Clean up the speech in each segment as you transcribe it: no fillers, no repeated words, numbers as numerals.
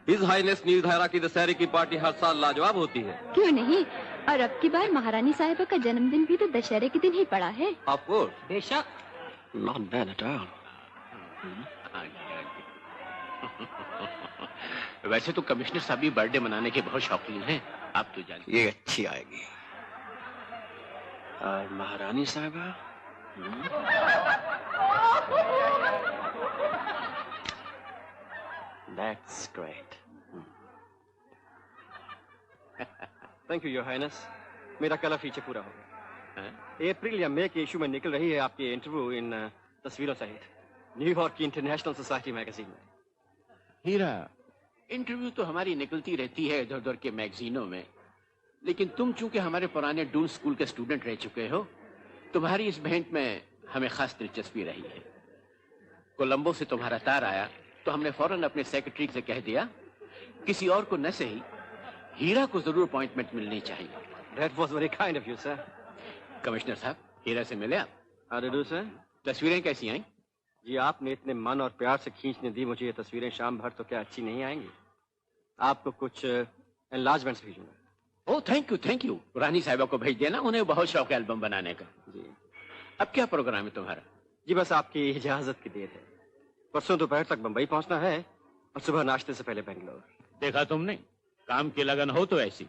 His Highness Neeldhara की दशहरे की पार्टी हर साल लाजवाब होती है। क्यों नहीं, और अब की बार महारानी साहिबा का जन्मदिन भी तो दशहरे के दिन ही पड़ा है। Of course. बेशक। Not bad at all. वैसे तो कमिश्नर साहब भी बर्थडे मनाने के बहुत शौकीन हैं, आप तो जानते। ये अच्छी आएगी। और महारानी साहिबा That's great. Thank you, Your Highness. मेरा कलर फीचर पूरा हो गया। अप्रैल या मई के इशू में निकल रही है आपकी इंटरव्यू इन तस्वीरों सहित न्यूयॉर्क की इंटरनेशनल सोसाइटी मैगजीन में। हीरा, इंटरव्यू तो हमारी निकलती रहती है इधर उधर के मैगजीनों में, लेकिन तुम चूंकि हमारे पुराने डून स्कूल के स्टूडेंट रह चुके हो, तुम्हारी इस भेंट में हमें खास दिलचस्पी रही है। कोलंबो से तुम्हारा तार आया तो हमने फौरन अपने सेक्रेटरी से कह दिया, किसी और को न सही हीरा को जरूर अपॉइंटमेंट मिलनी चाहिए। That was very kind of you, sir. Commissioner साहब, हीरा से मिले आप? How do you do, sir? तस्वीरें कैसी आई? जी, आपने इतने मन और प्यार से खींचने दी मुझे ये तस्वीरें, शाम भर तो क्या अच्छी नहीं आएंगी। आपको कुछ एनलार्जमेंट्स भेजूंगा। ओह, थैंक यू। रानी साहिबा को भेज देना, उन्हें बहुत शौक है एल्बम बनाने का। जी। अब क्या प्रोग्राम है तुम्हारा? जी, बस आपकी इजाजत की देर है। परसों दोपहर तक बंबई पहुंचना है और सुबह नाश्ते से पहले बेंगलोर। देखा तुमने, काम की लगन हो तो ऐसी।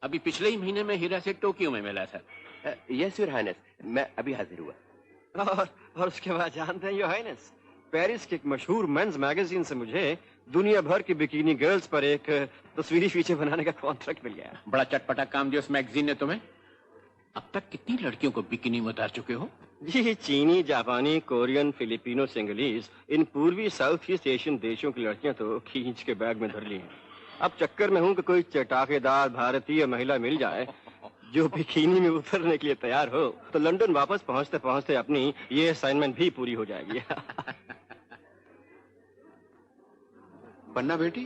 अभी पिछले ही महीने में हीरा से टोक्यो में मिला था। यस योर हाइनेस, मैं अभी हाजिर हुआ। और उसके बाद जानते हैं योर हाइनेस, पेरिस के एक मशहूर मेंस मैगजीन से मुझे दुनिया भर की बिकिनी गर्ल्स पर एक तस्वीरी फीचर बनाने का कॉन्ट्रैक्ट मिल गया। बड़ा चटपटा काम दिया उस मैगजीन ने तुम्हें। अब तक कितनी लड़कियों को बिकिनी में उतार चुके हो? जी, चीनी, जापानी, कोरियन, फिलिपिनो, सिंगलीज, इन पूर्वी साउथ ईस्ट एशियन देशों की लड़कियां तो खींच के बैग में धर ली हैं। अब चक्कर में हूं कि कोई चटाकेदार भारतीय महिला मिल जाए जो बिकिनी में उतरने के लिए तैयार हो, तो लंदन वापस पहुंचते पहुंचते अपनी ये असाइनमेंट भी पूरी हो जाएगी। पन्ना बेटी,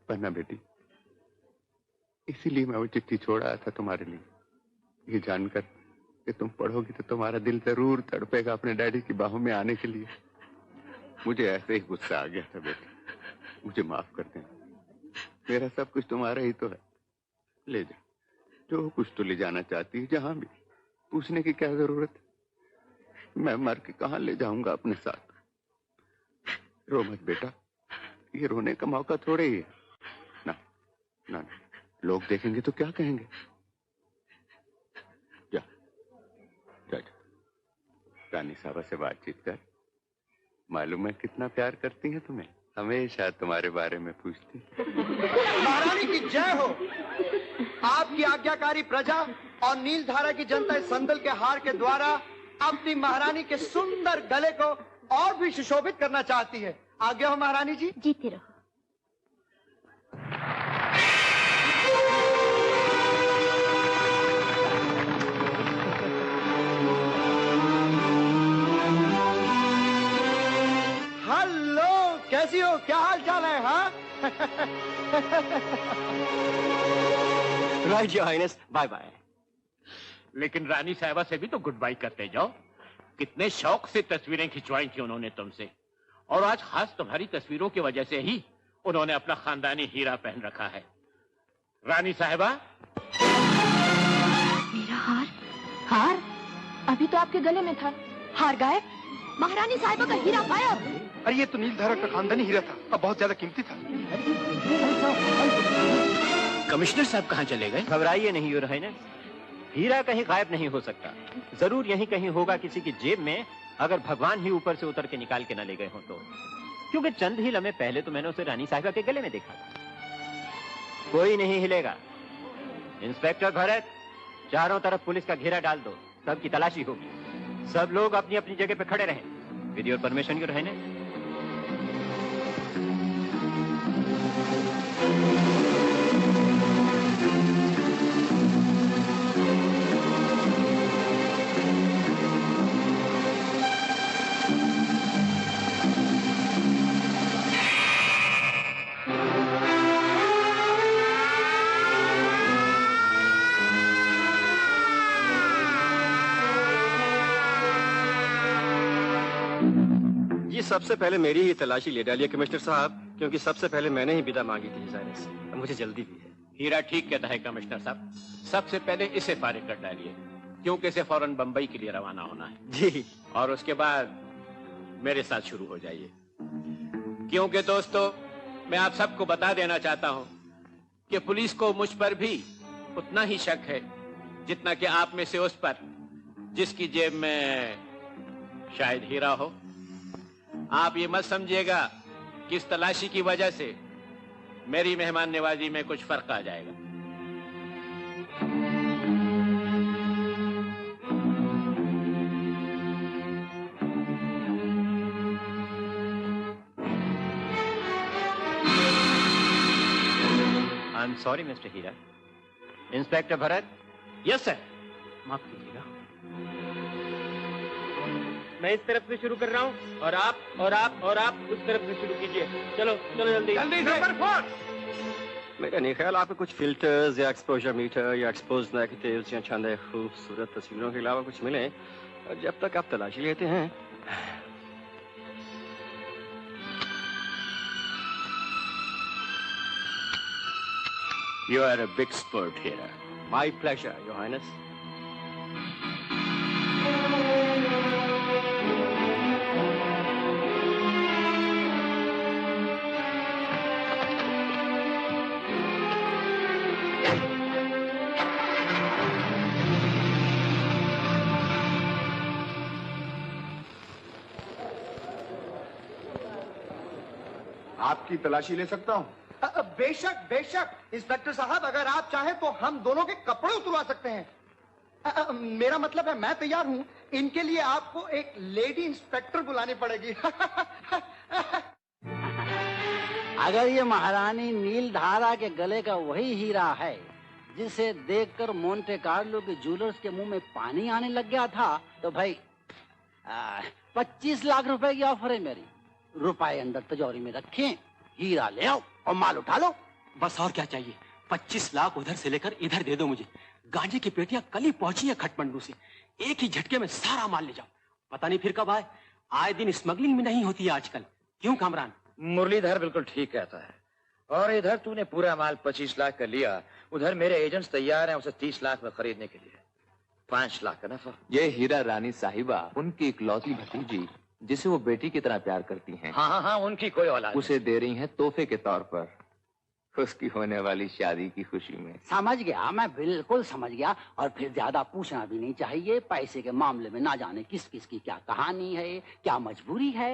पन्ना बेटी, इसीलिए मैं वो चिट्ठी छोड़ आया था तुम्हारे लिए, ये जानकर कि तुम पढ़ोगी तो तुम्हारा दिल जरूर तड़पेगा अपने डैडी की बाहों में आने के लिए। मुझे ऐसे ही गुस्सा आ गया था बेटी, मुझे माफ कर देना। मेरा सब कुछ तुम्हारा ही तो है, ले जा, जो कुछ तो ले जाना चाहती है, जहां भी। पूछने की क्या जरूरत है, मैं मर के कहां ले जाऊंगा अपने साथ। रो मत बेटा, ये रोने का मौका थोड़े ही है। ना ना, लोग देखेंगे तो क्या कहेंगे। जा जा, रानी साहबा से बातचीत कर, मालूम है कितना प्यार करती है तुम्हें, हमेशा तुम्हारे बारे में पूछती। महारानी की जय हो। आपकी आज्ञाकारी प्रजा और नीलधारा की जनता इस संदल के हार के द्वारा अपनी महारानी के सुंदर गले को और भी सुशोभित करना चाहती है। आज्ञा हो महारानी जी। जीते रहो। हेलो, कैसी हो, क्या हाल चाल है? हाँ right your highness, bye bye. लेकिन रानी साहिबा से भी तो गुड बाय करते जाओ। कितने शौक से तस्वीरें खिंचवाई थी उन्होंने तुमसे, और आज खास तुम्हारी तस्वीरों की वजह से ही उन्होंने अपना खानदानी हीरा पहन रखा है। रानी साहिबा, मेरा हार? हार अभी तो आपके गले में था, हार गायब। महारानी साहिबा का हीरा गायब। अरे ये तो नीलधारा का खानदानी हीरा था, अब बहुत ज्यादा कीमती था। कमिश्नर साहब कहाँ चले गए? घबराइए नहीं योर हाइनेस, हीरा कहीं गायब नहीं हो सकता। जरूर यहीं कहीं होगा किसी की जेब में, अगर भगवान ही ऊपर से उतर के निकाल के ना ले गए हो तो। क्योंकि चंद ही लम्हे पहले तो मैंने उसे रानी साहिबा के गले में देखा था। कोई नहीं हिलेगा। इंस्पेक्टर भरत, चारों तरफ पुलिस का घेरा डाल दो, सबकी तलाशी होगी। सब लोग अपनी अपनी जगह पे खड़े रहें। With your permission your highness. सबसे पहले मेरी ही तलाशी ले डालिए कमिश्नर साहब, क्योंकि सबसे पहले मैंने ही विदा मांगी थी जायरा से। अब मुझे जल्दी भी है। हीरा ठीक कहता है कमिश्नर साहब, सबसे पहले इसे फारिग कर डालिए, क्योंकि इसे फौरन बंबई के लिए रवाना होना है। जी। और उसके बाद मेरे साथ शुरू हो जाइए, क्योंकि दोस्तों मैं आप सबको बता देना चाहता हूं कि पुलिस को मुझ पर भी उतना ही शक है जितना कि आप में से उस पर जिसकी जेब में शायद हीरा हो। आप ये मत समझिएगा कि इस तलाशी की वजह से मेरी मेहमान नवाजी में कुछ फर्क आ जाएगा। I am sorry mister Heera. Inspector Bharat. Yes sir. माफ कीजिएगा। मैं इस तरफ से शुरू कर रहा हूँ और आप उस तरफ से शुरू कीजिए। चलो चलो जल्दी जल्दी नंबर 4। मेरा नहीं ख्याल आपको कुछ फिल्टर्स या एक्सपोजर मीटर या एक्सपोज नेगेटिव्स या छंद खूबसूरत तस्वीरों के अलावा कुछ मिले। और जब तक आप तलाशी लेते हैं। You are a big sport here. My pleasure, Your Highness. आपकी तलाशी ले सकता हूँ? बेशक बेशक इंस्पेक्टर साहब, अगर आप चाहें तो हम दोनों के कपड़े उतरवा सकते हैं। मेरा मतलब है मैं तैयार हूं। इनके लिए आपको एक लेडी इंस्पेक्टर बुलानी पड़ेगी। अगर ये महारानी नीलधारा के गले का वही हीरा है जिसे देखकर मोंटे कार्लो के जूलर्स के मुंह में पानी आने लग गया था, तो भाई 25 लाख रुपए की ऑफर है मेरी। रुपए अंदर तिजोरी में रखें, हीरा ले आओ और माल उठा लो। बस और क्या चाहिए। 25 लाख उधर से लेकर इधर दे दो मुझे। गांजे की पेटियां कल ही पहुंची है खटमंडू से। एक ही झटके में सारा माल ले जाओ। पता नहीं फिर कब आए। आए दिन स्मगलिंग में नहीं होती है आजकल। क्यों कामरान? मुरलीधर बिल्कुल ठीक कहता है। और इधर तूने पूरा माल 25 लाख का लिया, उधर मेरे एजेंट्स तैयार हैं उसे 30 लाख में खरीदने के लिए। 5 लाख का नफा। ये हीरा रानी साहिबा उनकी इकलौती भतीजी जिसे वो बेटी की तरह प्यार करती हैं। हाँ, उनकी कोई औलाद उसे दे रही हैं तोहफे के तौर पर उसकी होने वाली शादी की खुशी में। समझ गया, मैं बिल्कुल समझ गया। और फिर ज्यादा पूछना भी नहीं चाहिए। पैसे के मामले में ना जाने किस किस की क्या कहानी है, क्या मजबूरी है।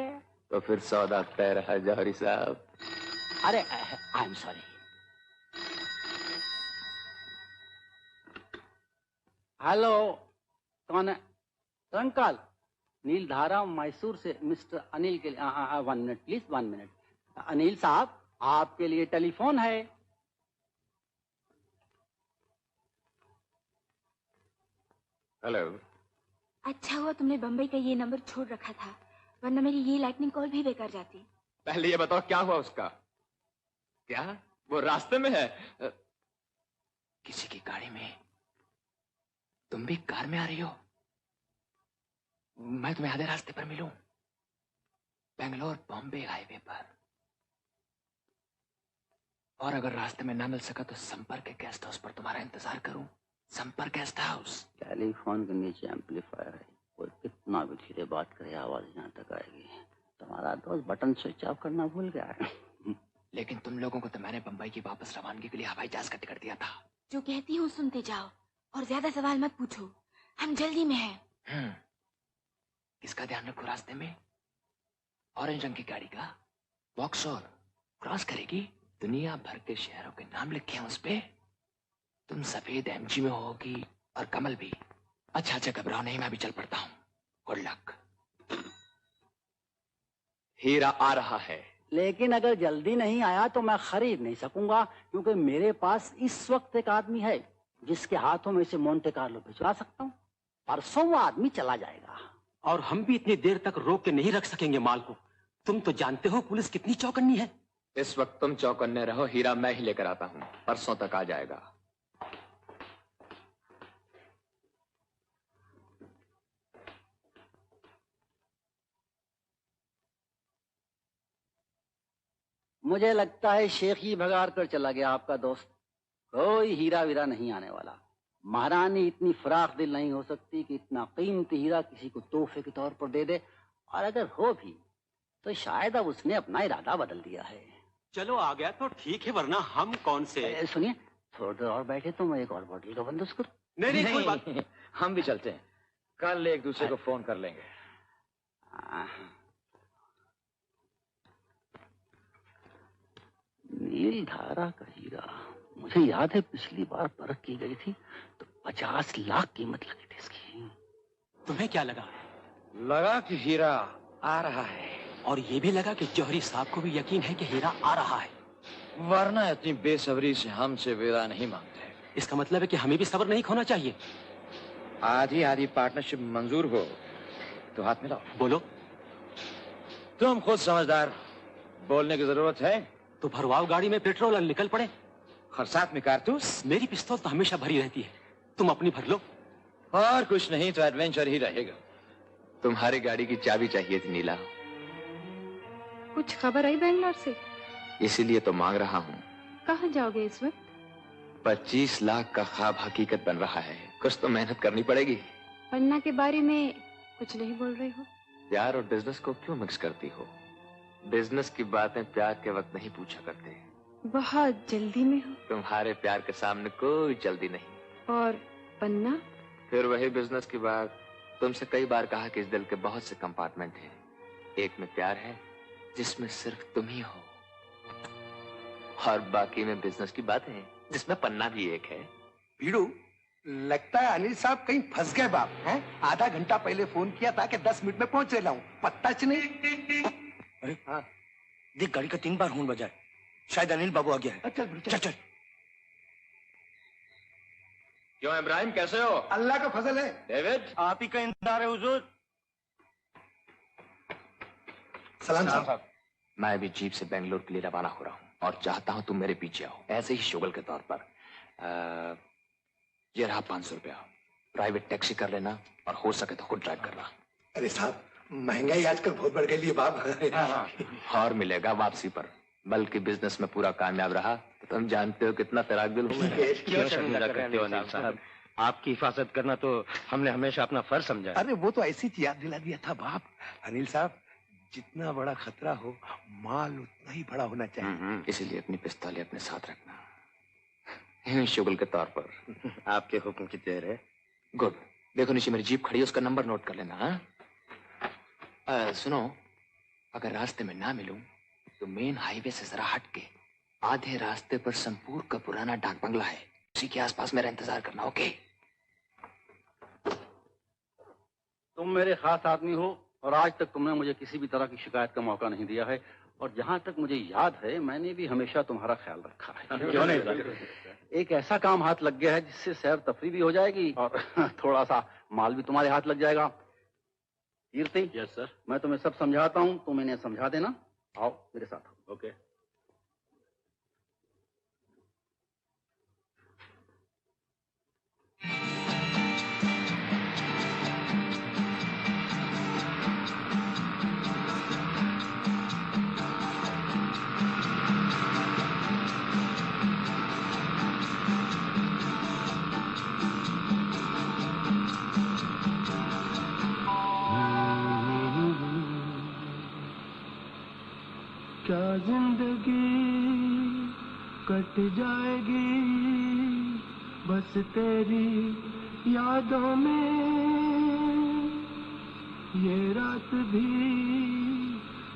तो फिर सौदा तय रहा जौहरी साहब। अरे आई एम सॉरी। हेलो, कौन है? अंकल, नीलधारा मैसूर से मिस्टर अनिल के लिए 1 मिनट प्लीज, 1 मिनट। अनिल साहब, आपके लिए टेलीफोन है। हेलो। अच्छा हुआ तुमने बम्बई का ये नंबर छोड़ रखा था, वरना मेरी ये लाइटनिंग कॉल भी बेकार जाती। पहले ये बताओ क्या हुआ उसका? क्या वो रास्ते में है? किसी की गाड़ी में? तुम भी कार में आ रही हो? मैं तुम्हें आधे रास्ते पर मिलूं, बेंगलोर बॉम्बे हाईवे पर। और अगर रास्ते में ना मिल सका तो संपर्क गेस्ट हाउस पर तुम्हारा इंतजार करूं। संपर्क गेस्ट हाउस। टेलीफोन के नीचे एम्पलीफायर है, कोई कितना भी धीरे बात करे आवाज यहाँ तक आएगी। तुम्हारा दोस्त बटन स्विच ऑफ करना भूल गया है। लेकिन तुम लोगों को तो मैंने बंबई की वापस रवानगी के लिए हवाई जहाज का टिकट दिया था। जो कहती हूँ सुनते जाओ और ज्यादा सवाल मत पूछो, हम जल्दी में हैं। किसका ध्यान रखो रास्ते में? ऑरेंज रंग की गाड़ी का। वॉक्सॉल क्रॉस करेगी। दुनिया भर के शहरों के नाम लिखे हैं उस पे। तुम सफेद एमजी में होगी और कमल भी। अच्छा घबराओ नहीं, मैं भी चल पड़ता हूँ। Good luck. हीरा आ रहा है, लेकिन अगर जल्दी नहीं आया तो मैं खरीद नहीं सकूंगा, क्योंकि मेरे पास इस वक्त एक आदमी है जिसके हाथों में से मोंटे कार्लो भिजवा सकता हूँ। परसों वो आदमी चला जाएगा। और हम भी इतनी देर तक रोक के नहीं रख सकेंगे माल को। तुम तो जानते हो पुलिस कितनी चौकन्नी है। इस वक्त तुम चौकन्ने रहो, हीरा मैं ही लेकर आता हूँ। परसों तक आ जाएगा। मुझे लगता है शेख ही भगाड़ कर चला गया आपका दोस्त। कोई हीरा वीरा नहीं आने वाला। महारानी इतनी फराख दिल नहीं हो सकती कि इतना कीमती हीरा किसी को तोहफे के तौर पर दे दे, और अगर हो भी तो शायद अब उसने अपना इरादा बदल दिया है। चलो आ गया तो ठीक है, वरना हम कौन से। सुनिए, थोड़ी देर और बैठे तो मैं एक और बोतल का बंदोबस्त करूं। नहीं, कोई बात। हम भी चलते हैं, कल एक दूसरे को फोन कर लेंगे। नीलधारा का हीरा, मुझे याद है पिछली बार परख की गई थी तो 50 लाख कीमत लगी थी इसकी। तुम्हें क्या लगा? लगा कि हीरा आ रहा है, और ये भी लगा कि जौहरी साहब को भी यकीन है कि हीरा आ रहा है, वरना इतनी बेसब्री से हमसे विदा नहीं मांगते। इसका मतलब है कि हमें भी सब्र नहीं खोना चाहिए। आधी आधी पार्टनरशिप मंजूर हो तो हाथ मिलाओ। बोलो। तुम खुद समझदार, बोलने की जरूरत है तो भरवाओ गाड़ी में पेट्रोल और निकल पड़े। और साथ में कारतूस। मेरी पिस्तौल तो हमेशा भरी रहती है, तुम अपनी भर लो। और कुछ नहीं तो एडवेंचर ही रहेगा। तुम्हारी गाड़ी की चाबी चाहिए थी नीला। कुछ खबर आई बेंगलोर से? इसीलिए तो मांग रहा हूँ। कहाँ जाओगे इस वक्त? 25 लाख का ख्वाब हकीकत बन रहा है, कुछ तो मेहनत करनी पड़ेगी। पन्ना के बारे में कुछ नहीं बोल रहे हो? प्यार और बिजनेस को क्यों मिक्स करती हो? बिजनेस की बातें प्यार के वक्त नहीं पूछा करते। बहुत जल्दी में हो? तुम्हारे प्यार के सामने कोई जल्दी नहीं। और पन्ना? फिर वही बिजनेस की बात। तुमसे कई बार कहा कि इस दिल के बहुत से कंपार्टमेंट हैं, एक में प्यार है जिसमें सिर्फ तुम ही हो, और बाकी में बिजनेस की बात है जिसमें पन्ना भी एक है। पीड़ू, लगता है अनिल साहब कहीं फंस गए बाप हैं? आधा घंटा पहले फोन किया था कि 10 मिनट में पहुंच रहा हूं, पत्ता च नहीं। अरे हाँ, देख गाड़ी का 3 बार हॉर्न बजा है, शायद अनिल बाबू आ गया है। चल चल। क्यों इब्राहिम, कैसे हो? अल्लाह का फजल है। डेविड, आप ही का इंतजार है हुजूर। सलाम साहब। मैं भी जीप से बेंगलोर के लिए रवाना हो रहा हूँ और चाहता हूँ तुम मेरे पीछे आओ, ऐसे ही शुगल के तौर पर। ये रहा 500 रुपया, प्राइवेट टैक्सी कर लेना और हो सके तो खुद ड्राइव करना। अरे साहब, महंगाई आजकल बहुत बढ़ गई है बाप। और मिलेगा वापसी पर, बल्कि बिजनेस में पूरा कामयाब रहा तो तुम जानते हो कितना फिराक दिल हूँ मैं। क्यों शर्मिंदा करते हो अनिल साहब? आपकी हिफाजत करना तो हमने हमेशा अपना फर्ज समझा। अरे वो तो ऐसी याद दिला दिया था बाप। अनिल साहब, जितना बड़ा खतरा हो माल उतना ही बड़ा होना चाहिए। इसीलिए अपनी पिस्तौलें अपने साथ रखना, शुगल के तौर पर। आपके हुक्म की देर है। गुड। देखो नीचे मेरी जीप खड़ी है, उसका नंबर नोट कर लेना। हाँ, सुनो, अगर रास्ते में ना मिलूं तो मेन हाईवे से जरा हट के आधे रास्ते पर संपूर का पुराना डाक बंगला है, उसी के आसपास मेरा इंतजार करना। ओके? तुम मेरे खास आदमी हो और आज तक तुमने मुझे किसी भी तरह की शिकायत का मौका नहीं दिया है, और जहां तक मुझे याद है मैंने भी हमेशा तुम्हारा ख्याल रखा है। क्यों नहीं? एक ऐसा काम हाथ लग गया है जिससे सैर तफरी भी हो जाएगी और थोड़ा सा माल भी तुम्हारे हाथ लग जाएगा। कीर्ति, यस सर। मैं तुम्हें सब समझाता हूँ, तुम इन्हें समझा देना। आओ मेरे साथ। ओके। क्या जिंदगी कट जाएगी बस तेरी यादों में, ये रात भी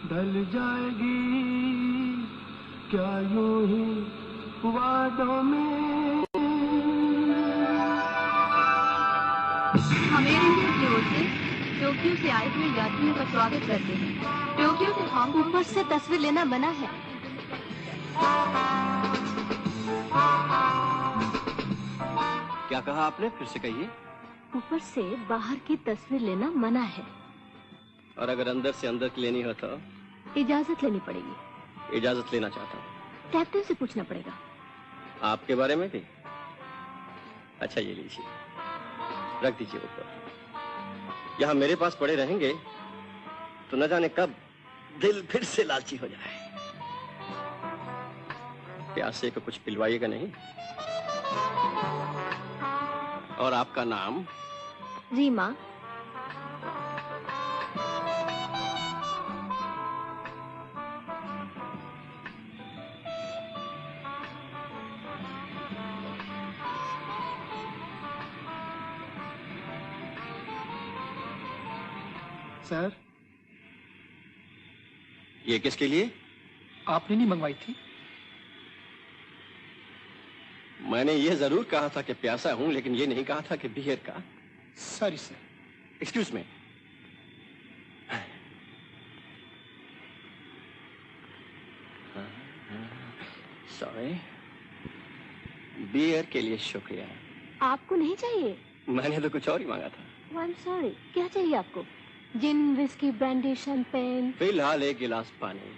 ढल जाएगी क्या यूं ही वादों में। हम एयर इंडिया की ओर से टोक्यो से आए हुए यात्रियों का स्वागत करते हैं। टोक्यो से हांगकांग पर से तस्वीर लेना मना है। क्या कहा आपने? फिर से कहिए। ऊपर से बाहर की तस्वीर लेना मना है। और अगर अंदर से अंदर की लेनी हो तो? इजाजत लेनी पड़ेगी। इजाजत लेना चाहता हूँ। कैप्टन से पूछना पड़ेगा। आपके बारे में भी? अच्छा ये लीजिए, रख दीजिए ऊपर। यहाँ मेरे पास पड़े रहेंगे तो न जाने कब दिल फिर से लालची हो जाए। प्यासे को कुछ पिलवाइएगा नहीं? और आपका नाम? रीमा। सर, ये किसके लिए? आपने नहीं मंगवाई थी? मैंने ये जरूर कहा था कि प्यासा हूं, लेकिन ये नहीं कहा था कि बियर का। Sorry sir. Excuse me. Sorry. Beer के लिए शुक्रिया। आपको नहीं चाहिए? मैंने तो कुछ और ही मांगा था। आई एम सॉरी। क्या चाहिए आपको? जिन, विस्की, ब्रांडी, शैंपेन? फिलहाल एक गिलास पानी।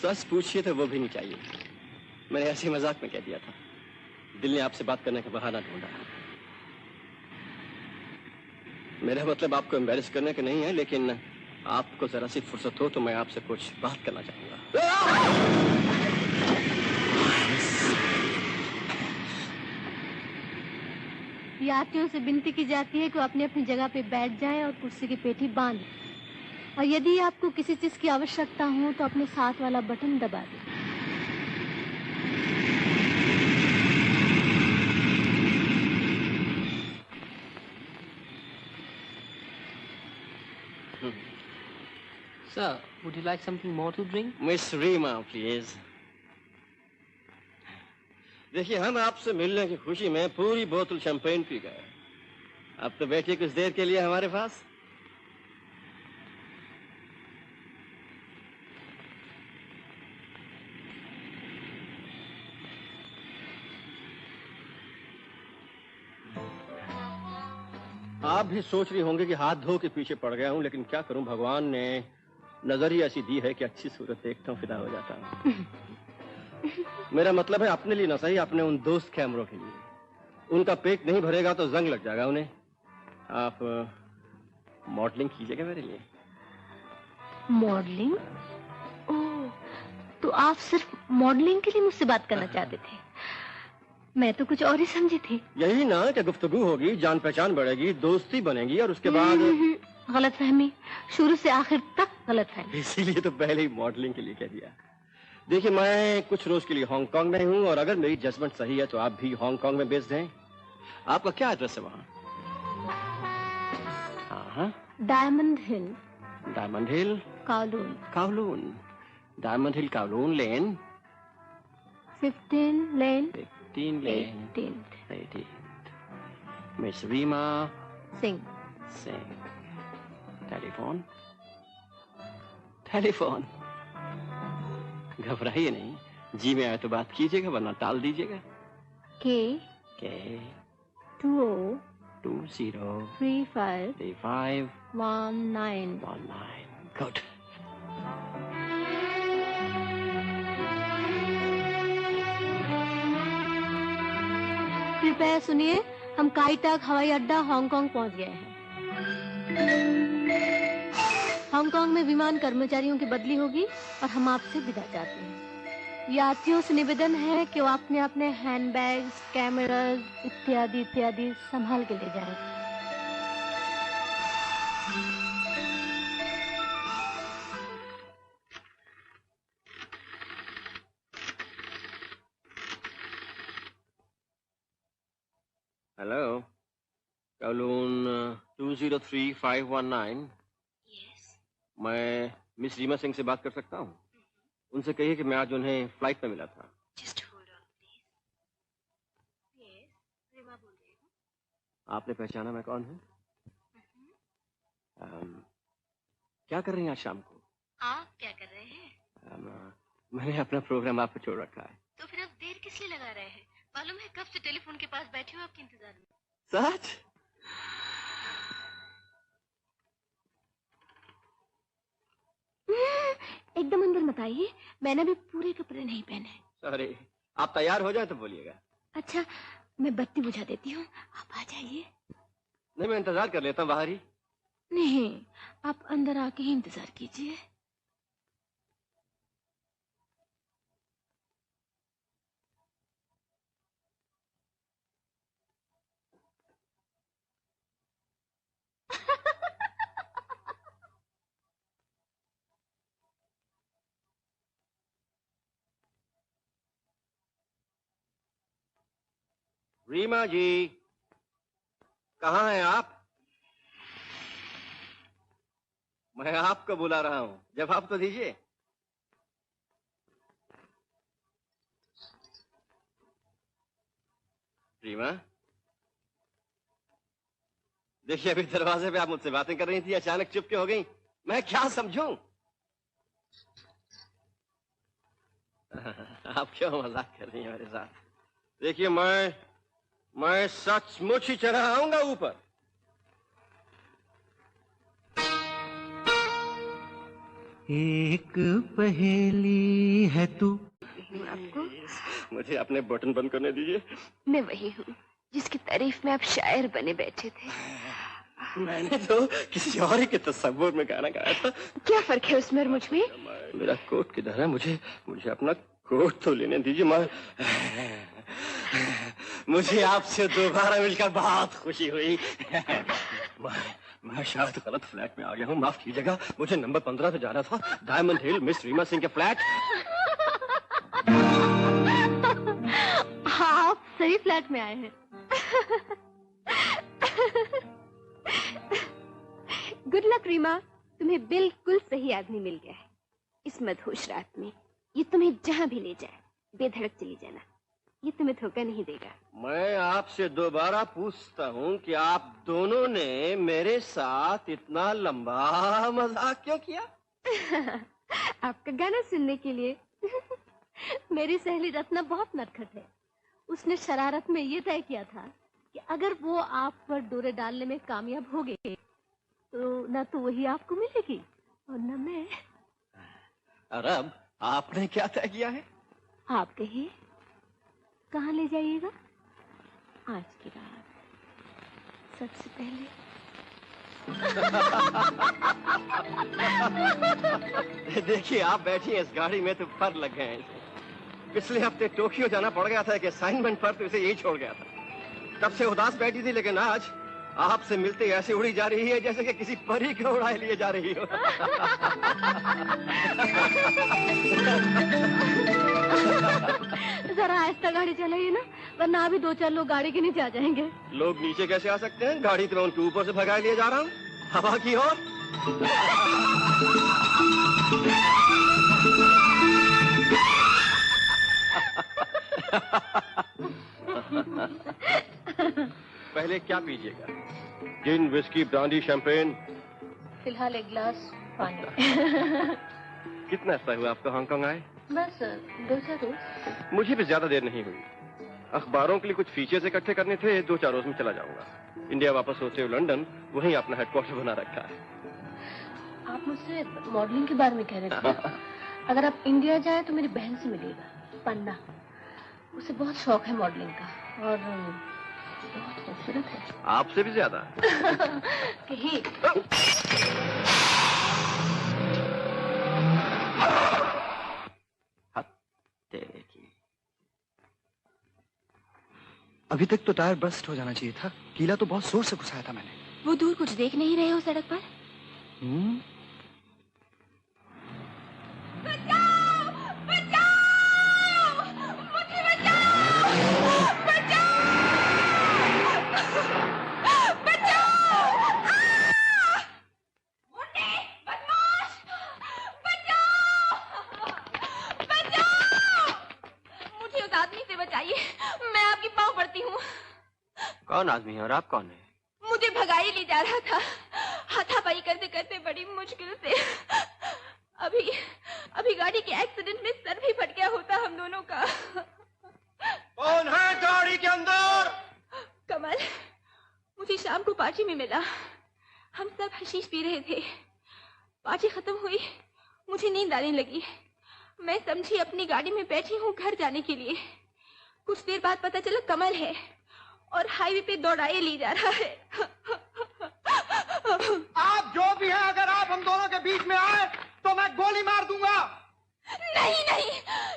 सच पूछिए तो वो भी नहीं चाहिए। मैंने ऐसे मजाक में कह दिया था। दिल ने आपसे बात करने का बहाना ढूंढा। मेरा मतलब आपको एम्बैरेस करने का नहीं है, लेकिन आपको जरा सी फुर्सत हो तो मैं आपसे कुछ बात करना चाहूंगा। यात्रियों से विनती की जाती है कि वो अपनी अपनी जगह पे बैठ जाएं और कुर्सी की पेटी बांध। और यदि आपको किसी चीज की आवश्यकता हो तो अपने साथ वाला बटन दबा दें। Sir, would you like something more to drink? Miss Reema, please. देखिए, हम आपसे मिलने की खुशी में पूरी बोतल शैंपेन पी गए। अब तो बैठिए कुछ देर के लिए हमारे पास। आप भी सोच रही होंगे कि हाथ धो के पीछे पड़ गया हूं, लेकिन क्या करूं, भगवान ने नजर ही ऐसी दी है कि अच्छी सूरत देखता हूं फिदा हो जाता हूं। मेरा मतलब है अपने लिए ना सही, अपने उन दोस्त कैमरों के लिए। उनका पेट नहीं भरेगा तो जंग लग जाएगा उन्हें। आप मॉडलिंग कीजिएगा मेरे लिए। मॉडलिंग? ओह, तो आप सिर्फ मॉडलिंग के लिए मुझसे बात करना चाहते थे? मैं तो कुछ और ही समझी थी। यही ना कि गुफ्तगू होगी, जान पहचान बढ़ेगी, दोस्ती बनेगी और उसके बाद। गलतफहमी, शुरू से आखिर तक गलतफहमी। इसीलिए तो पहले ही मॉडलिंग के लिए कह दिया। देखिए, मैं कुछ रोज के लिए हांगकांग में हूँ और अगर मेरी जजमेंट सही है तो आप भी हांगकांग में बेस्ड हैं। आपका क्या एड्रेस है वहाँ? हाँ, Diamond Hill. Diamond Hill Kowloon. Kowloon. Diamond Hill Kowloon lane 15 lane 15 lane 18th। Miss Reema Singh. Telephone telephone. घबराइए नहीं, जी में आए तो बात कीजिएगा, वरना टाल दीजिएगा। के 20 35 19 गुड। कृपया सुनिए, हम काईटाक हवाई अड्डा हांगकांग पहुंच गए हैं। हांगकांग में विमान कर्मचारियों की बदली होगी और हम आपसे विदा चाहते हैं। यात्रियों से निवेदन है कि वो अपने अपने हैंडबैग्स, कैमरास इत्यादि इत्यादि संभाल के ले जाएं। हेलो, कावलून 203519। मैं मिस रीमा सिंह से बात कर सकता हूँ? उनसे कहिए कि मैं आज उन्हें फ्लाइट में मिला था। आपने पहचाना मैं कौन हूँ? क्या कर रही हैं आज शाम को? आप क्या कर रहे हैं? मैंने अपना प्रोग्राम आप पे छोड़ रखा है। तो फिर आप देर किस लिए लगा रहे हैं? मालूम है कब से टेलीफोन के पास बैठी हूँ आपके इंतजार में। सच? एकदम अंदर मत आइए, मैंने भी पूरे कपड़े नहीं पहने। सॉरी, आप तैयार हो जाए तो बोलिएगा। अच्छा, मैं बत्ती बुझा देती हूँ, आप आ जाइए। नहीं, मैं इंतजार कर लेता हूँ बाहर ही। नहीं, आप अंदर आके ही इंतजार कीजिए। रीमा जी, कहाँ हैं आप? मैं आपको बुला रहा हूं, जवाब तो दीजिए। रीमा, देखिए अभी दरवाजे पे आप मुझसे बातें कर रही थी, अचानक चुप क्यों हो गई? मैं क्या समझूं? आप क्यों मजाक कर रही हैं मेरे साथ? देखिए मैं सचमुच ही चढ़ा आऊंगा ऊपर। एक पहेली है तू। आपको मुझे अपने बटन बंद करने दीजिए। मैं वही हूँ जिसकी तारीफ में आप शायर बने बैठे थे। मैंने तो किसी और के तस्वीर में गाना गाया था। क्या फर्क है उसमें और मुझ में? मेरा कोट किधर है? मुझे अपना कोट तो लेने दीजिए। मुझे आपसे दोबारा मिलकर बहुत खुशी हुई। मैं शायद गलत फ्लैट में आ गया हूँ, माफ कीजिएगा। मुझे नंबर 15 पे जाना था, डायमंड हिल, मिस रीमा सिंह के फ्लैट। आप सही फ्लैट में आए हैं। गुड लक रीमा, तुम्हें बिल्कुल सही आदमी मिल गया है। इस मदहोश रात में ये तुम्हें जहां भी ले जाए बेधड़क चली जाना, ये तुम्हें धोखा नहीं देगा। मैं आपसे दोबारा पूछता हूँ कि आप दोनों ने मेरे साथ इतना लंबा मजाक क्यों किया? आपका गाना सुनने के लिए। मेरी सहेली रत्ना बहुत नटखट है। उसने शरारत में ये तय किया था कि अगर वो आप पर डोरे डालने में कामयाब हो गए तो न तो वही आपको मिलेगी और न मैं। और अब आपने क्या तय किया है? आप कहिए, कहाँ ले जाइएगा? आज की रात सबसे पहले। देखिए आप बैठी हैं इस गाड़ी में तो फर लग गए हैं। पिछले हफ्ते टोक्यो जाना पड़ गया था, एक असाइनमेंट पर, तो इसे यही छोड़ गया था। तब से उदास बैठी थी, लेकिन आज आपसे मिलते ऐसे उड़ी जा रही है जैसे कि किसी परी को उड़ाए लिए जा रही हो। जरा आहिस्ता गाड़ी चलाइए ना, वरना अभी 2-4 लोग गाड़ी के नीचे आ जाएंगे। लोग नीचे कैसे आ सकते हैं? गाड़ी तो मैं उनके ऊपर से भगा लिए जा रहा हूँ, हवा की ओर। पहले क्या पीजिएगा? जिन, विस्की, ब्रांडी, शैंपेन? फिलहाल एक गिलास पानी। कितना समय हुआ आपको हांगकांग आए? बस 2-4 रोज। मुझे भी ज्यादा देर नहीं हुई। अखबारों के लिए कुछ फीचर्स इकट्ठे करने थे, 2-4 रोज में चला जाऊंगा। इंडिया वापस होते हुए लंदन, वहीं अपना हेडक्वार्टर बना रखा है। आप मुझसे मॉडलिंग के बारे में कह रहे थे। अगर आप इंडिया जाए तो मेरी बहन से मिलिएगा, पन्ना। उसे बहुत शौक है मॉडलिंग का और बहुत खूबसूरत है। आपसे भी ज्यादा। कहीं अभी तक तो टायर बस्ट हो जाना चाहिए था। कीला तो बहुत जोर से घुसाया था मैंने। वो दूर कुछ देख नहीं रहे हो सड़क पर? कौन आदमी है और आप कौन है? मुझे भगाई ले जा रहा था, हाथापाई करते करते बड़ी मुश्किल से। अभी गाड़ी के एक्सीडेंट में सर भी फट गया होता हम दोनों का। कौन है गाड़ी के अंदर? कमल, मुझे शाम को पार्टी में मिला। हम सब हशीश पी रहे थे। पार्टी खत्म हुई, मुझे नींद आने लगी। मैं समझी अपनी गाड़ी में बैठी हूँ घर जाने के लिए। कुछ देर बाद पता चला कमल है और हाईवे पे दौड़ाए ले जा रहा है। आप जो भी हैं, अगर आप हम दोनों के बीच में आए तो मैं गोली मार दूंगा। नहीं,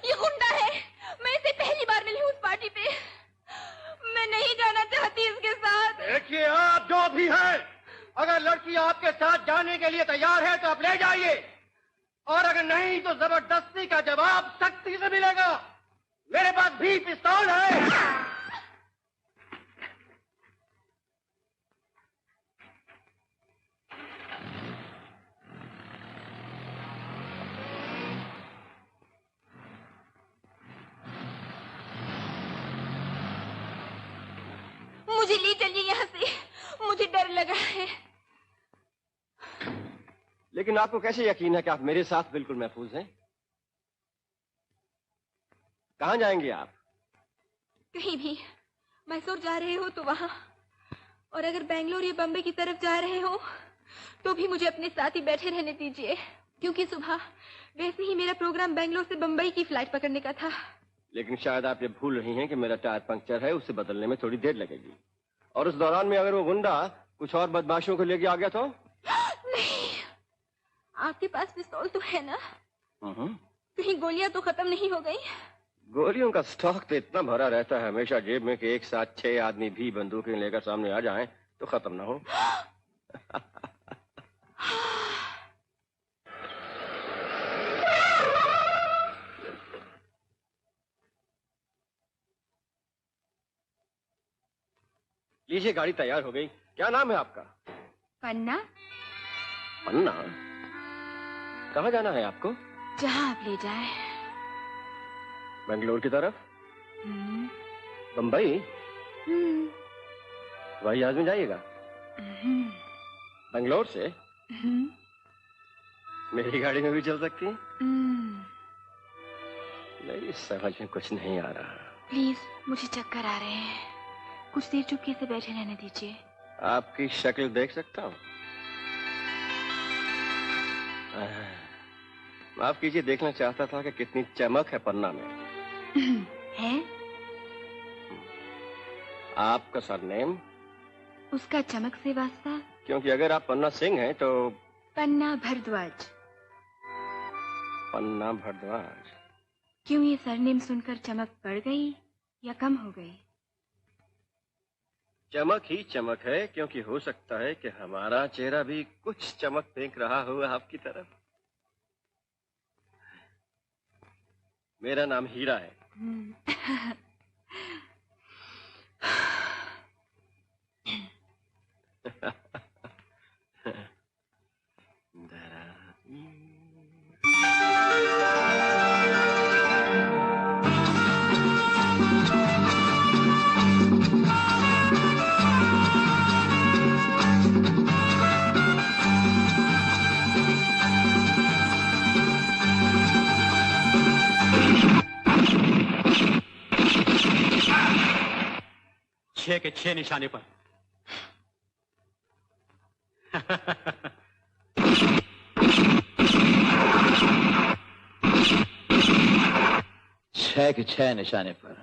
ये गुंडा है। मैं इसे पहली बार मिली हूँ उस पार्टी पे। मैं नहीं जाना चाहती इसके साथ। देखिए आप जो भी हैं, अगर लड़की आपके साथ जाने के लिए तैयार है तो आप ले जाइए, और अगर नहीं तो जबरदस्ती का जवाब सख्ती से मिलेगा। मेरे पास भी पिस्तौल है। लेकिन आपको कैसे यकीन है कि आप मेरे साथ बिल्कुल महफूज हैं? कहाँ जाएंगे आप? कहीं भी। मैसूर जा रहे हो तो वहां, और अगर बेंगलोर या बम्बई की तरफ जा रहे हो तो भी मुझे अपने साथ ही बैठे रहने दीजिए, क्योंकि सुबह वैसे ही मेरा प्रोग्राम बेंगलोर से बम्बई की फ्लाइट पकड़ने का था। लेकिन शायद आप ये भूल रही हैं कि मेरा टायर पंक्चर है, उसे बदलने में थोड़ी देर लगेगी। और उस दौरान में अगर वो गुंडा कुछ और बदमाशों को लेके आ गया तो? नहीं, आपके पास पिस्तौल तो है ना? कहीं गोलियां तो खत्म नहीं हो गई? गोलियों का स्टॉक तो इतना भरा रहता है हमेशा जेब में कि एक साथ 6 आदमी भी बंदूकें लेकर सामने आ जाएं तो खत्म ना हो। लीजिए, गाड़ी तैयार हो गई। क्या नाम है आपका? पन्ना। पन्ना? कहाँ जाना है आपको? जहाँ आप ले जाए। बेंगलोर की तरफ? बम्बई? हवाई जहाज में जाइएगा? बेंगलोर से? मेरी गाड़ी में भी चल सकती है? नहीं, समझ में कुछ नहीं आ रहा। प्लीज, मुझे चक्कर आ रहे हैं, कुछ देर चुपके से बैठे रहने दीजिए। आपकी शक्ल देख सकता हूँ? माफ कीजिए, देखना चाहता था कि कितनी चमक है पन्ना में। है? आपका सरनेम? उसका चमक से वास्ता? क्योंकि अगर आप पन्ना सिंह हैं तो? पन्ना भरद्वाज। पन्ना भरद्वाज। क्यों ये सरनेम सुनकर चमक बढ़ गई या कम हो गई? चमक ही चमक है, क्योंकि हो सकता है कि हमारा चेहरा भी कुछ चमक फेंक रहा हो आपकी तरफ। मेरा नाम हीरा है। छह के 6 निशाने पर। छह के 6 निशाने पर।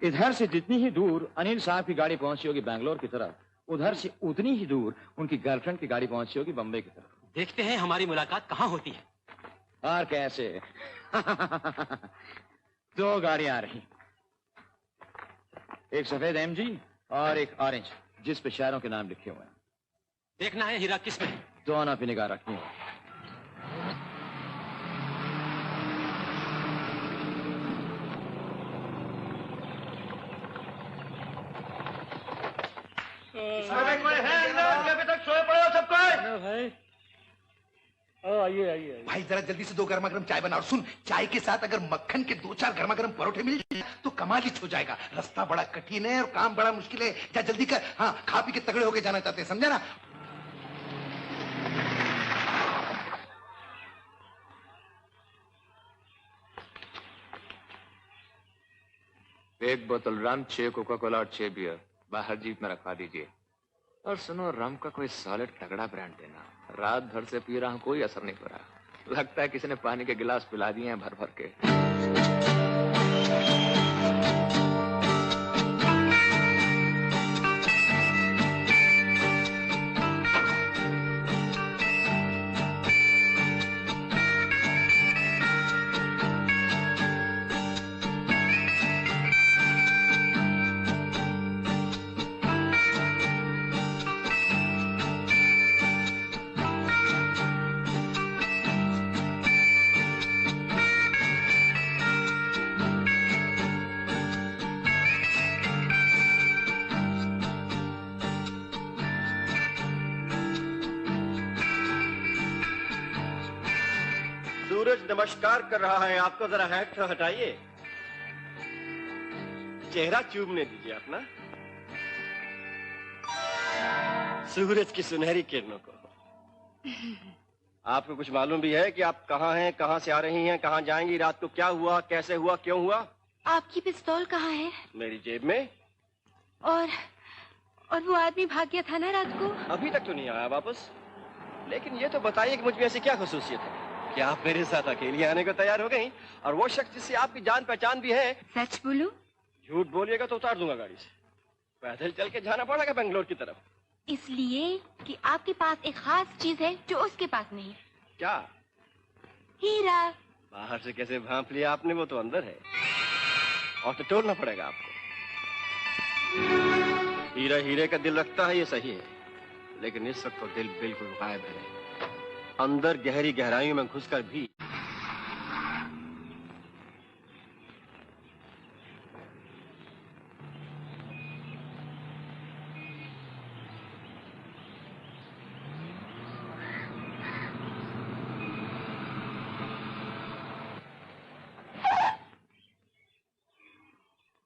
इधर से जितनी ही दूर अनिल साहब की गाड़ी पहुंची होगी बेंगलोर की तरफ, उधर से उतनी ही दूर उनकी गर्लफ्रेंड की गाड़ी पहुंची होगी बम्बई की तरफ। देखते हैं हमारी मुलाकात कहाँ होती है। और कैसे? 2 गाड़ियां आ रही, एक सफेद MG और एक ऑरेंज, जिस पे शायरों के नाम लिखे हुए हैं। देखना है हीरा किस में। दोनों पे निगाह रखनी है। अभी तक सोए पड़े हो सबको? भाई आइए आइए भाई, जरा जल्दी से 2 गर्मा गर्म चाय बना, और सुन, चाय के साथ अगर मक्खन के 2-4 गर्मा गर्म परोठे मिल जाए तो कमाल ही हो जाएगा। रास्ता बड़ा कठिन है और काम बड़ा मुश्किल है। जा जल्दी कर। हाँ, खा पी के तगड़े होके जाना चाहते हैं, समझा ना? एक बोतल रम, 6 कोका कोला और 6 बियर बाहर जीप में रखवा दीजिए। और सुनो, रम का कोई सॉलिड तगड़ा ब्रांड देना। रात भर से पी रहा हूं, कोई असर नहीं पड़ा। लगता है किसी ने पानी के गिलास पिला दिए हैं भर भर के। सूरज नमस्कार कर रहा है आपको, जरा हैट तो हटाइए। चेहरा चूमने दीजिए अपना। सूरज की सुनहरी किरणों को। आपको कुछ मालूम भी है कि आप कहाँ हैं, कहाँ से आ रही हैं, कहाँ जाएंगी, रात को क्या हुआ, कैसे हुआ, क्यों हुआ? आपकी पिस्तौल कहाँ है? मेरी जेब में। और वो आदमी भाग गया था ना रात को? अभी तक तो नहीं आया वापस। लेकिन ये तो बताइए कि मुझ में ऐसी क्या खसूसियत है कि आप मेरे साथ अकेली आने को तैयार हो गई, और वो शख्स जिससे आपकी जान पहचान भी है? सच बोलूं? झूठ बोलिएगा तो उतार दूंगा गाड़ी से। पैदल चल के जाना पड़ेगा बेंगलोर की तरफ। इसलिए कि आपके पास एक खास चीज है जो उसके पास नहीं है। क्या? हीरा। बाहर से कैसे भांप लिया आपने, वो तो अंदर है और तो तोड़ना पड़ेगा आपको। हीरा हीरे का दिल रखता है, ये सही है, लेकिन इस वक्त तो दिल बिल्कुल गायब है। अंदर गहरी गहराइयों में घुसकर भी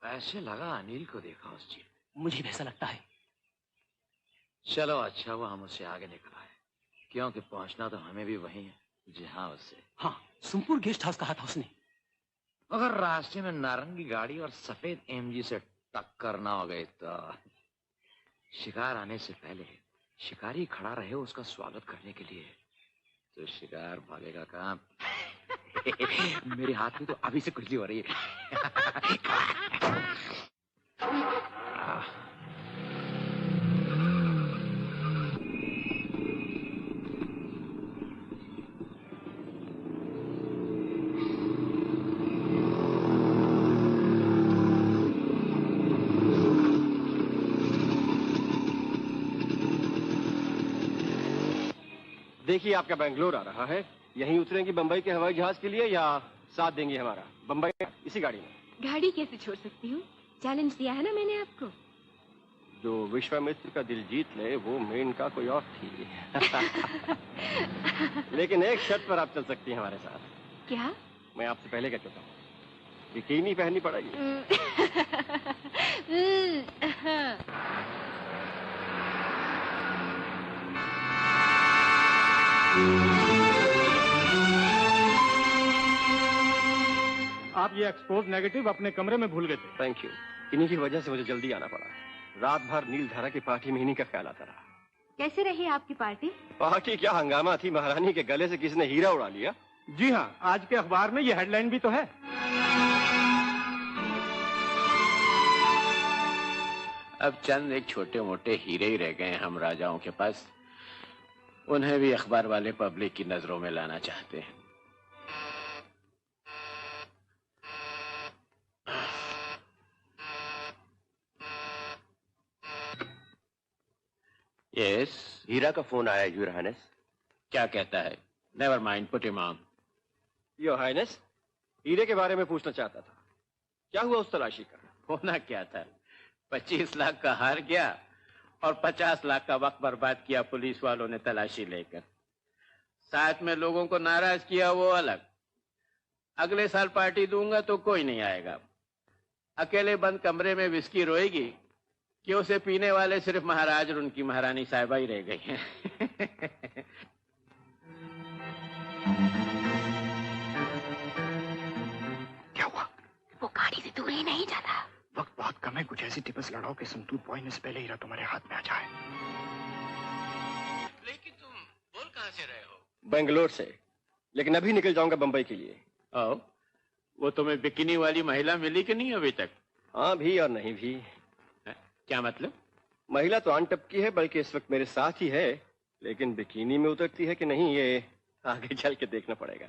ऐसे लगा अनिल को देखा उस जीप। मुझे भी ऐसा लगता है। चलो अच्छा हुआ हम उससे आगे निकल आए, क्योंकि पहुंचना तो हमें भी वहीं है जहां उससे। हाँ, सुमपुर गेस्ट हाउस कहा था उसने। अगर रास्ते में नारंगी गाड़ी और सफेद एमजी से टक्कर ना हो गई तो शिकार आने से पहले शिकारी खड़ा रहे उसका स्वागत करने के लिए, तो शिकार भागेगा कहाँ? मेरे हाथ में तो अभी से खुजली हो रही है। देखिए आपका बेंगलोर आ रहा है। यहीं उतरेंगी बंबई के हवाई जहाज के लिए या साथ देंगी हमारा बंबई इसी गाड़ी में? गाड़ी कैसे छोड़ सकती हूँ? चैलेंज दिया है ना मैंने आपको। जो विश्वामित्र का दिल जीत ले वो मेनका कोई और थी। लेकिन एक शर्त पर आप चल सकती हैं हमारे साथ। क्या? मैं आपसे पहले कह चुका हूँ, बिकिनी पहननी पड़ेगी। आप ये एक्सपोज नेगेटिव अपने कमरे में भूल गए थे। Thank you. इन्हीं की वजह से मुझे जल्दी आना पड़ा। रात भर नीलधारा की पार्टी में इन्हीं का ख्याल आता रहा। कैसे रही आपकी पार्टी? पार्टी क्या हंगामा थी, महारानी के गले से किसी ने हीरा उड़ा लिया। जी हाँ, आज के अखबार में ये हेडलाइन भी तो है। अब चंद एक छोटे मोटे हीरे ही रह गए हम राजाओं के पास, उन्हें भी अखबार वाले पब्लिक की नजरों में लाना चाहते हैं। यस, हीरा का फोन आया यूर हाइनेस। क्या कहता है? Never mind, put him on. Your highness, हीरे के बारे में पूछना चाहता था, क्या हुआ उस तलाशी का? होना क्या था, 25 लाख का हार गया और 50 लाख का वक्त बर्बाद किया पुलिस वालों ने तलाशी लेकर। साथ में लोगों को नाराज किया वो अलग। अगले साल पार्टी दूंगा तो कोई नहीं आएगा। अकेले बंद कमरे में विस्की रोएगी कि उसे पीने वाले सिर्फ महाराज और उनकी महारानी साहिबा ही रह गई हैं। क्या हुआ? वो गाड़ी से दूर ही नहीं जाता। वक्त बहुत कम है, कुछ ऐसी टिप्स लड़ाओ कि संतूर पहुंचने से पहले हीरा तुम्हारे हाथ में आ जाए। लेकिन तुम बोल कहां से रहे हो? बेंगलोर से, लेकिन अभी निकल जाऊंगा बंबई के लिए। आओ, वो तुम्हें बिकिनी वाली महिला मिली कि नहीं अभी तक? हाँ भी और नहीं भी। क्या मतलब? महिला तो अनटपकी है, बल्कि इस वक्त मेरे साथ ही है, लेकिन बिकिनी में उतरती है कि नहीं ये आगे चल के देखना पड़ेगा।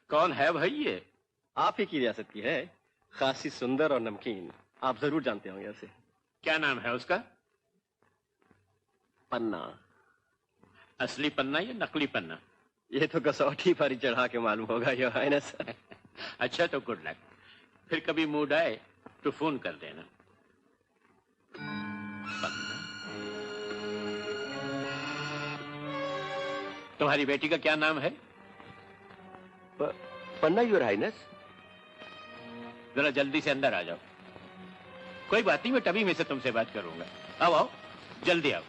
कौन है भाई ये? आप ही की रियासत की है, खासी सुंदर और नमकीन। आप जरूर जानते होंगे उसे। क्या नाम है उसका? पन्ना। असली पन्ना या नकली पन्ना? ये तो कसौटी पर ही चढ़ा के मालूम होगा योर हाइनेस। अच्छा तो गुड लक, फिर कभी मूड आए तो फोन कर देना। पन्ना? तुम्हारी बेटी का क्या नाम है? पन्ना योर हाइनेस। जरा जल्दी से अंदर आ जाओ। कोई बात नहीं, मैं तभी में से तुमसे बात करूंगा। आओ आओ। जल्दी आओ।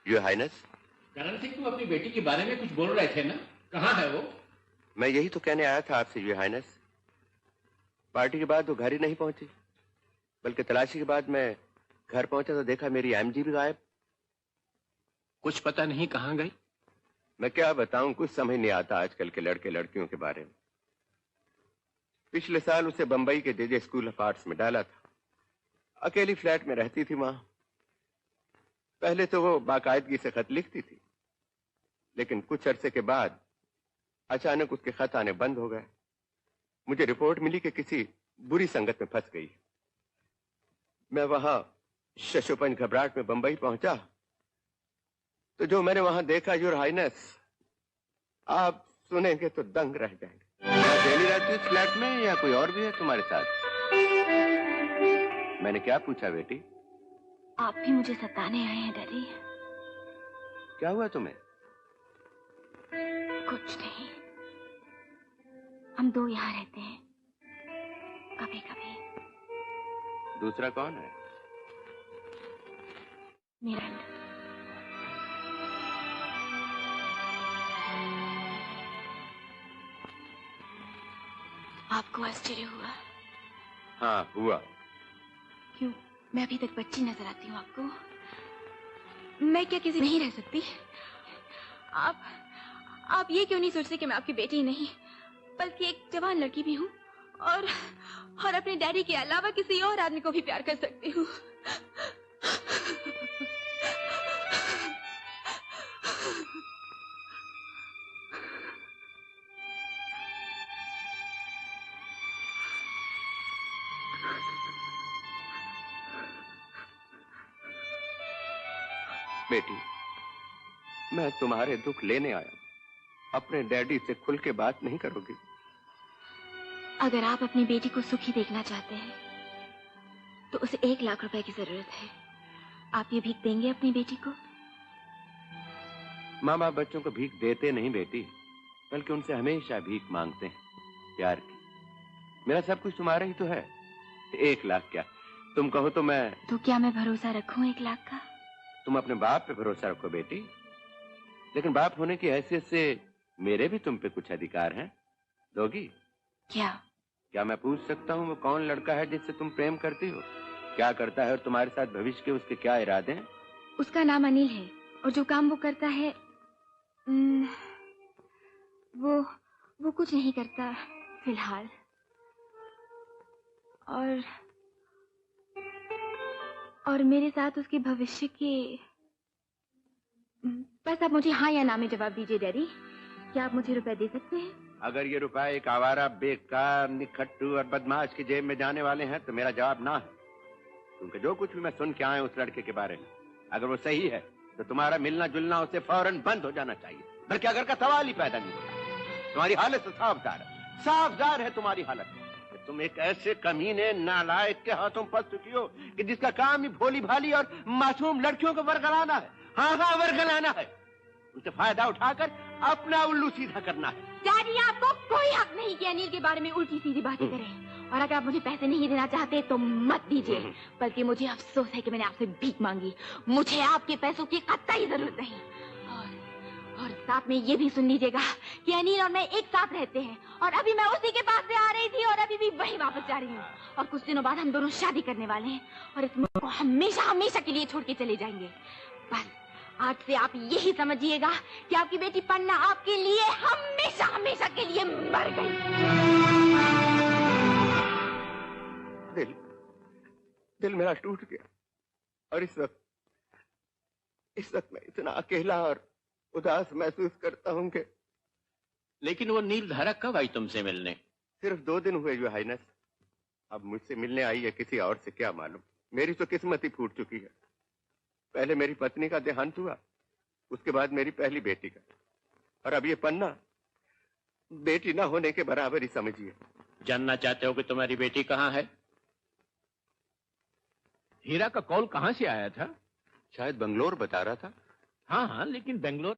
Your highness. करण सिंह, तुम अपनी बेटी के बारे में कुछ बोल रहे थे ना, कहाँ है वो? मैं यही तो कहने आया था आपसे योर हाइनेस। पार्टी के बाद वो घर ही नहीं पहुंची, बल्कि तलाशी के बाद मैं घर पहुंचा तो देखा मेरी एमजी भी गायब। कुछ पता नहीं कहाँ गई? मैं क्या बताऊं, कुछ समझ नहीं आता आजकल के लड़के लड़कियों के बारे में। पिछले साल उसे बंबई के जेजे स्कूल ऑफ आर्ट्स में डाला था। अकेली फ्लैट में रहती थी वहां। पहले तो वो बाकायदगी से खत लिखती थी, लेकिन कुछ अरसे के बाद अचानक उसके खत आने बंद हो गए। मुझे रिपोर्ट मिली कि किसी बुरी संगत में फंस गई। मैं वहां शशोपंज घबराहट में बंबई पहुंचा तो जो मैंने वहां देखा योर हाइनेस, आप सुनेंगे तो दंग रह जाएंगे। क्या डेली रहती इस फ्लैट में या कोई और भी है तुम्हारे साथ? मैंने क्या पूछा बेटी? आप भी मुझे सताने आए हैं डैडी। क्या हुआ तुम्हें? कुछ नहीं, हम दो यहाँ रहते हैं। कभी कभी। दूसरा कौन है? नीलम। आपको आश्चर्य हुआ? हाँ हुआ। क्यों? मैं अभी तक बच्ची नजर आती हूँ आपको? मैं क्या किसी नहीं रह सकती? आप ये क्यों नहीं सोचते कि मैं आपकी बेटी नहीं बल्कि एक जवान लड़की भी हूँ और अपने डैडी के अलावा किसी और आदमी को भी प्यार कर सकती हूँ। बेटी, मैं तुम्हारे दुख लेने आया। अपने डैडी से खुल के बात नहीं करोगी? अगर आप अपनी बेटी को सुखी देखना चाहते हैं तो उसे 1 लाख रुपए की जरूरत है। आप ये भीख देंगे अपनी बेटी को? माँ बाप बच्चों को भीख देते नहीं बेटी, बल्कि उनसे हमेशा भीख मांगते हैं प्यार की। मेरा सब कुछ तुम्हारा ही तो है। 1 लाख क्या, तुम कहो तो मैं। तो क्या मैं भरोसा रखूं 1 लाख का? तुम अपने बाप पे भरोसा रखो बेटी, लेकिन बाप होने की हैसियत से मेरे भी तुम पे कुछ अधिकार हैं। दोगी? क्या मैं पूछ सकता हूँ वो कौन लड़का है जिससे तुम प्रेम करती हो? क्या करता है और तुम्हारे साथ भविष्य के उसके क्या इरादे हैं? उसका नाम अनिल है और जो काम वो करता है वो कुछ नहीं करता फिलहाल। और मेरे साथ उसके भविष्य के। बस आप मुझे हाँ या ना में जवाब दीजिए डैडी। क्या आप मुझे रुपए दे सकते हैं? अगर ये रुपए एक आवारा, बेकार, निखट्टू और बदमाश की जेब में जाने वाले हैं तो मेरा जवाब ना है। क्योंकि जो कुछ भी मैं सुन के आया उस लड़के के बारे में, अगर वो सही है तो तुम्हारा मिलना जुलना उससे फौरन बंद हो जाना चाहिए। बल्कि अगर का सवाल ही पैदा नहीं होता। तुम्हारी हालत तो साफदार है तुम्हारी हालत। तुम एक ऐसे कमीने नालायक के हाथों फंस चुकी हो कि जिसका काम ही भोली भाली और मासूम लड़कियों को वर्गलाना है। हाँ वर्गलाना है, उनसे फायदा उठाकर अपना उल्लू सीधा करना है। डैडी, आपको कोई हक नहीं कि अनिल के बारे में उल्टी सीधी बातें करें। और अगर आप मुझे पैसे नहीं देना चाहते तो मत दीजिए। बल्कि मुझे अफसोस है कि मैंने आपसे भीख मांगी। मुझे आपके पैसों की कतई जरूरत नहीं। और साथ में ये भी सुन लीजिएगा कि अनिल और मैं एक साथ रहते हैं और अभी मैं उसी के पास से आ रही थी और अभी भी वही वापस जा रही हूँ। और कुछ दिनों बाद हम दोनों शादी करने वाले हैं और इस मुल्क को हमेशा हमेशा के लिए छोड़ के चले जाएंगे। बस आज से आप यही समझिएगा कि आपकी बेटी पन्ना आपके लिए हमेशा हमेशा के लिए मर गई। दिल मेरा टूट गया और इस वक्त मैं इतना अकेला और उदास महसूस करता हूँ कि। लेकिन वो नीलधारा कब आई तुमसे मिलने? सिर्फ 2 दिन हुए योर हाइनेस। अब मुझसे मिलने आई है किसी और से क्या मालूम। मेरी तो किस्मत ही फूट चुकी है। पहले मेरी पत्नी का देहांत हुआ, उसके बाद मेरी पहली बेटी का, और अब ये पन्ना बेटी ना होने के बराबर ही समझिए। जानना चाहते हो कि तुम्हारी बेटी कहाँ है? हीरा का कॉल कहाँ से आया था? शायद बंगलोर बता रहा था। हाँ, लेकिन बेंगलोर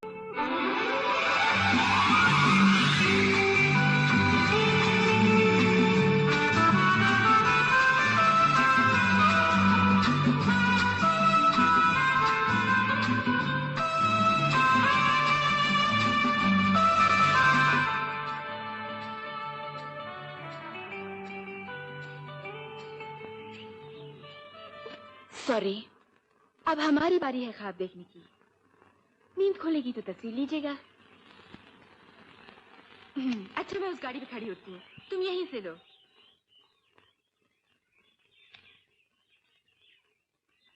सॉरी, अब हमारी बारी है ख्वाब देखने की। नींद खोलेगी तो तस्वीर लीजिएगा। अच्छा, मैं उस गाड़ी पे खड़ी होती हूँ, तुम यहीं से लो।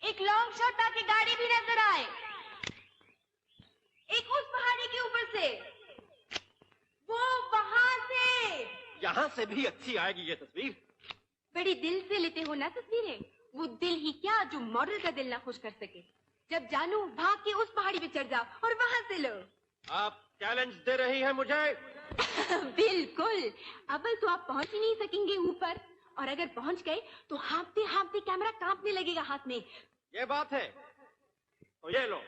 एक लॉन्ग शॉट ताकि गाड़ी भी नजर आए। एक उस पहाड़ी के ऊपर से, वो वहां से। यहाँ से भी अच्छी आएगी ये तस्वीर। बड़ी दिल से लेते हो ना तस्वीरें। वो दिल ही क्या जो मॉडल का दिल ना खुश कर सके। जब जानू भाग के उस पहाड़ी पे चढ़ जाओ और वहां से लो। आप चैलेंज दे रही हैं मुझे? बिल्कुल। अव्वल तो आप पहुंच ही नहीं सकेंगे ऊपर, और अगर पहुंच गए तो हाँफते हाँफते कैमरा कांपने लगेगा हाथ में। ये बात है तो ये लो।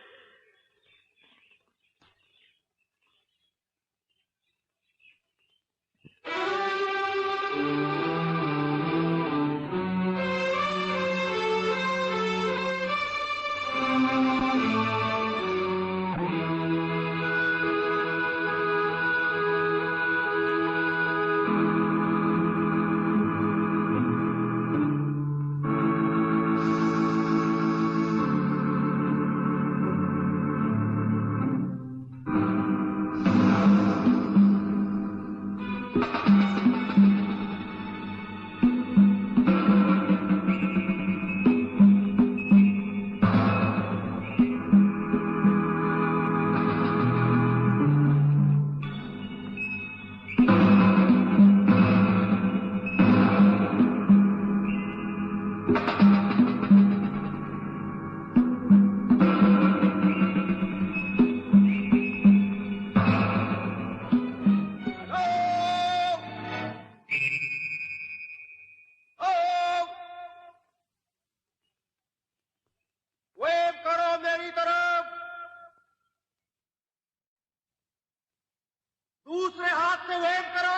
दूसरे हाथ से वेव करो।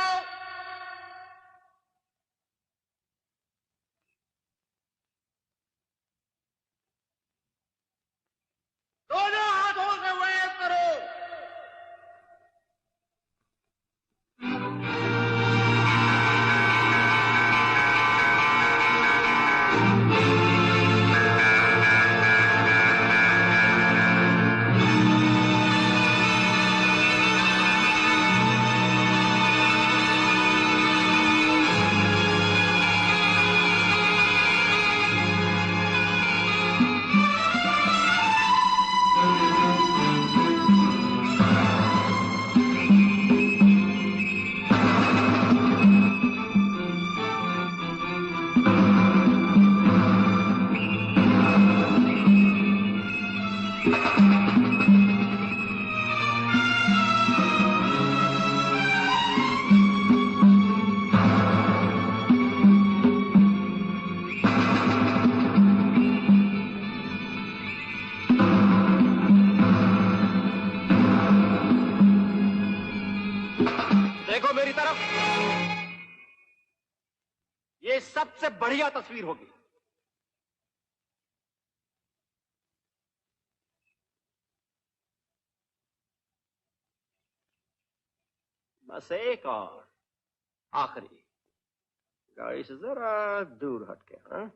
दोनों हाथों से वेव करो। देखो मेरी तरफ, ये सबसे बढ़िया तस्वीर होगी। बस एक और आखिरी, गाड़ी से जरा दूर हटके। हाँ,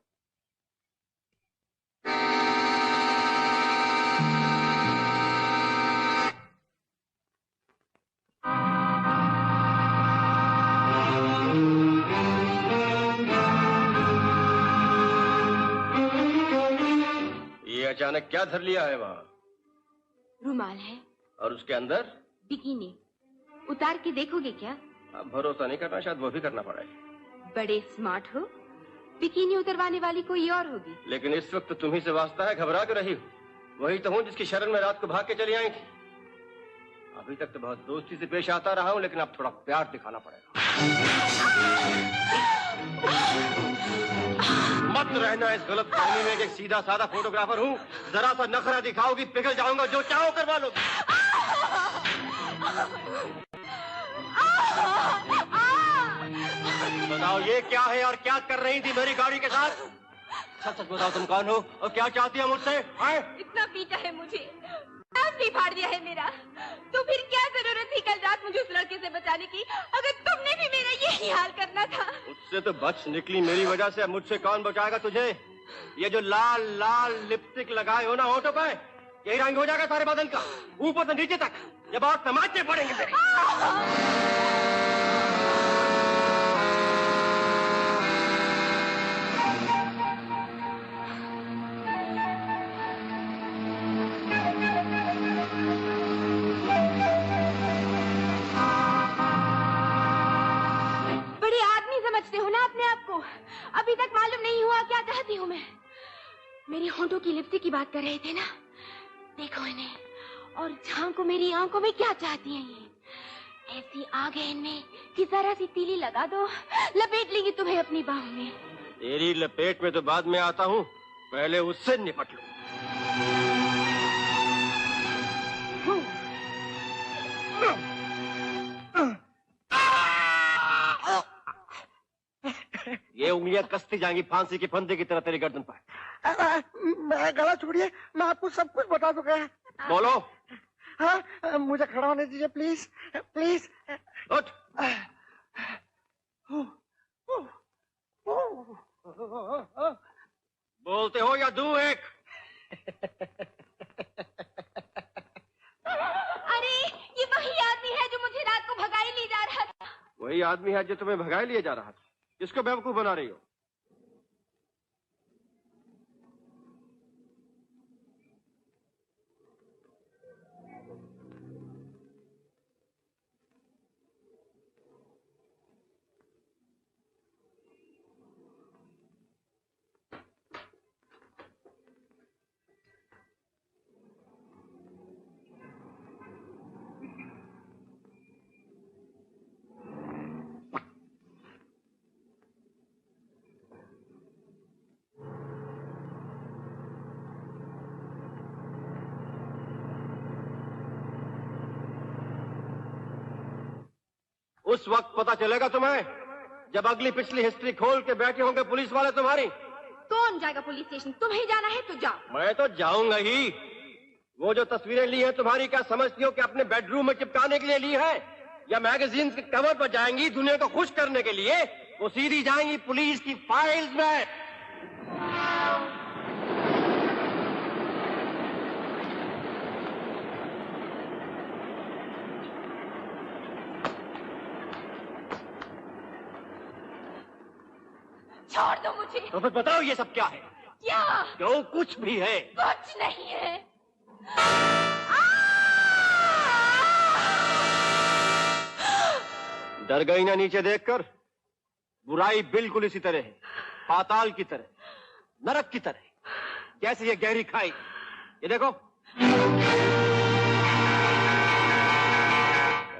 ये अचानक क्या धर लिया है वहां? रुमाल है। और उसके अंदर? बिकिनी। उतार के देखोगे क्या? अब भरोसा नहीं करना, शायद वो भी करना पड़ेगा। बड़े स्मार्ट हो। बिकिनी उतरवाने वाली कोई और होगी। लेकिन इस वक्त तुम्ही से वास्ता है, घबरा क्यों रही हो? वही तो हूँ जिसकी शरण में रात को भाग के चली आई थी। अभी तक तो बहुत दोस्ती से पेश आता रहा हूँ, लेकिन अब थोड़ा प्यार दिखाना पड़ेगा। मत रहना इस गलत फहमी में कि सीधा साधा फोटोग्राफर हूँ। जरा सा नखरा दिखाओगी, पिघल जाऊंगा, जो चाहो करवा लो। बताओ ये क्या है और क्या कर रही थी मेरी गाड़ी के साथ? सच सच बताओ, तुम कौन हो और क्या चाहती हो मुझसे? इतना पीटा है मुझे, दांत भी फाड़ दिया है मेरा, तो फिर क्या जरूरत थी कल रात मुझे उस लड़के से बचाने की, अगर तुमने भी मेरा यही हाल करना था। उससे तो बच निकली मेरी वजह से, अब मुझसे कौन बचाएगा तुझे? ये जो लाल लाल लिपस्टिक लगाए हो ना होठों पे, यही रंग हो जाएगा सारे बदन का, ऊपर से नीचे तक। जब और तमाचे पड़ेंगे तेरे। बड़े आदमी समझते हो ना अपने आप को। अभी तक मालूम नहीं हुआ क्या चाहती हूँ मैं। मेरी होंठों की लिपस्टिक की बात कर रहे थे ना, देखो इन्हें और झांको मेरी आंखों में क्या चाहती हैं ये। ऐसी आग है इनमें कि जरा सी तीली लगा दो, लपेट लेंगी तुम्हें अपनी बाहों में। तेरी लपेट में तो बाद में आता हूँ, पहले उससे निपट लो। ये उंगलियां कसती जाएंगी फांसी के फंदे की तरह तेरी गर्दन पर। मैं गला छोड़िए, मैं आपको सब कुछ बता दूंगा। बोलो। हाँ, मुझे खड़ा होने दीजिए प्लीज प्लीज। उठ। बोलते हो या दूं एक? अरे ये वही आदमी है जो मुझे रात को भगाई ले जा रहा था। वही आदमी है जो तुम्हें भगाए लिए जा रहा था। किसको बेवकूफ बना रही हो? उस वक्त पता चलेगा तुम्हें जब अगली पिछली हिस्ट्री खोल के बैठे होंगे पुलिस वाले तुम्हारी। कौन जाएगा पुलिस स्टेशन? तुम्हें जाना है तो जाओ। मैं तो जाऊंगा ही। वो जो तस्वीरें ली हैं तुम्हारी, क्या समझती हो कि अपने बेडरूम में चिपकाने के लिए ली है या मैगजीन के कवर पर जाएंगी दुनिया को खुश करने के लिए? वो सीधी जाएंगी पुलिस की फाइल्स में। छोड़ दो मुझे। तो फिर बताओ ये सब क्या है? क्या? क्यों कुछ भी है? कुछ नहीं है। डर गई ना नीचे देखकर? बुराई बिल्कुल इसी तरह है, पाताल की तरह, नरक की तरह, जैसे ये गहरी खाई। ये देखो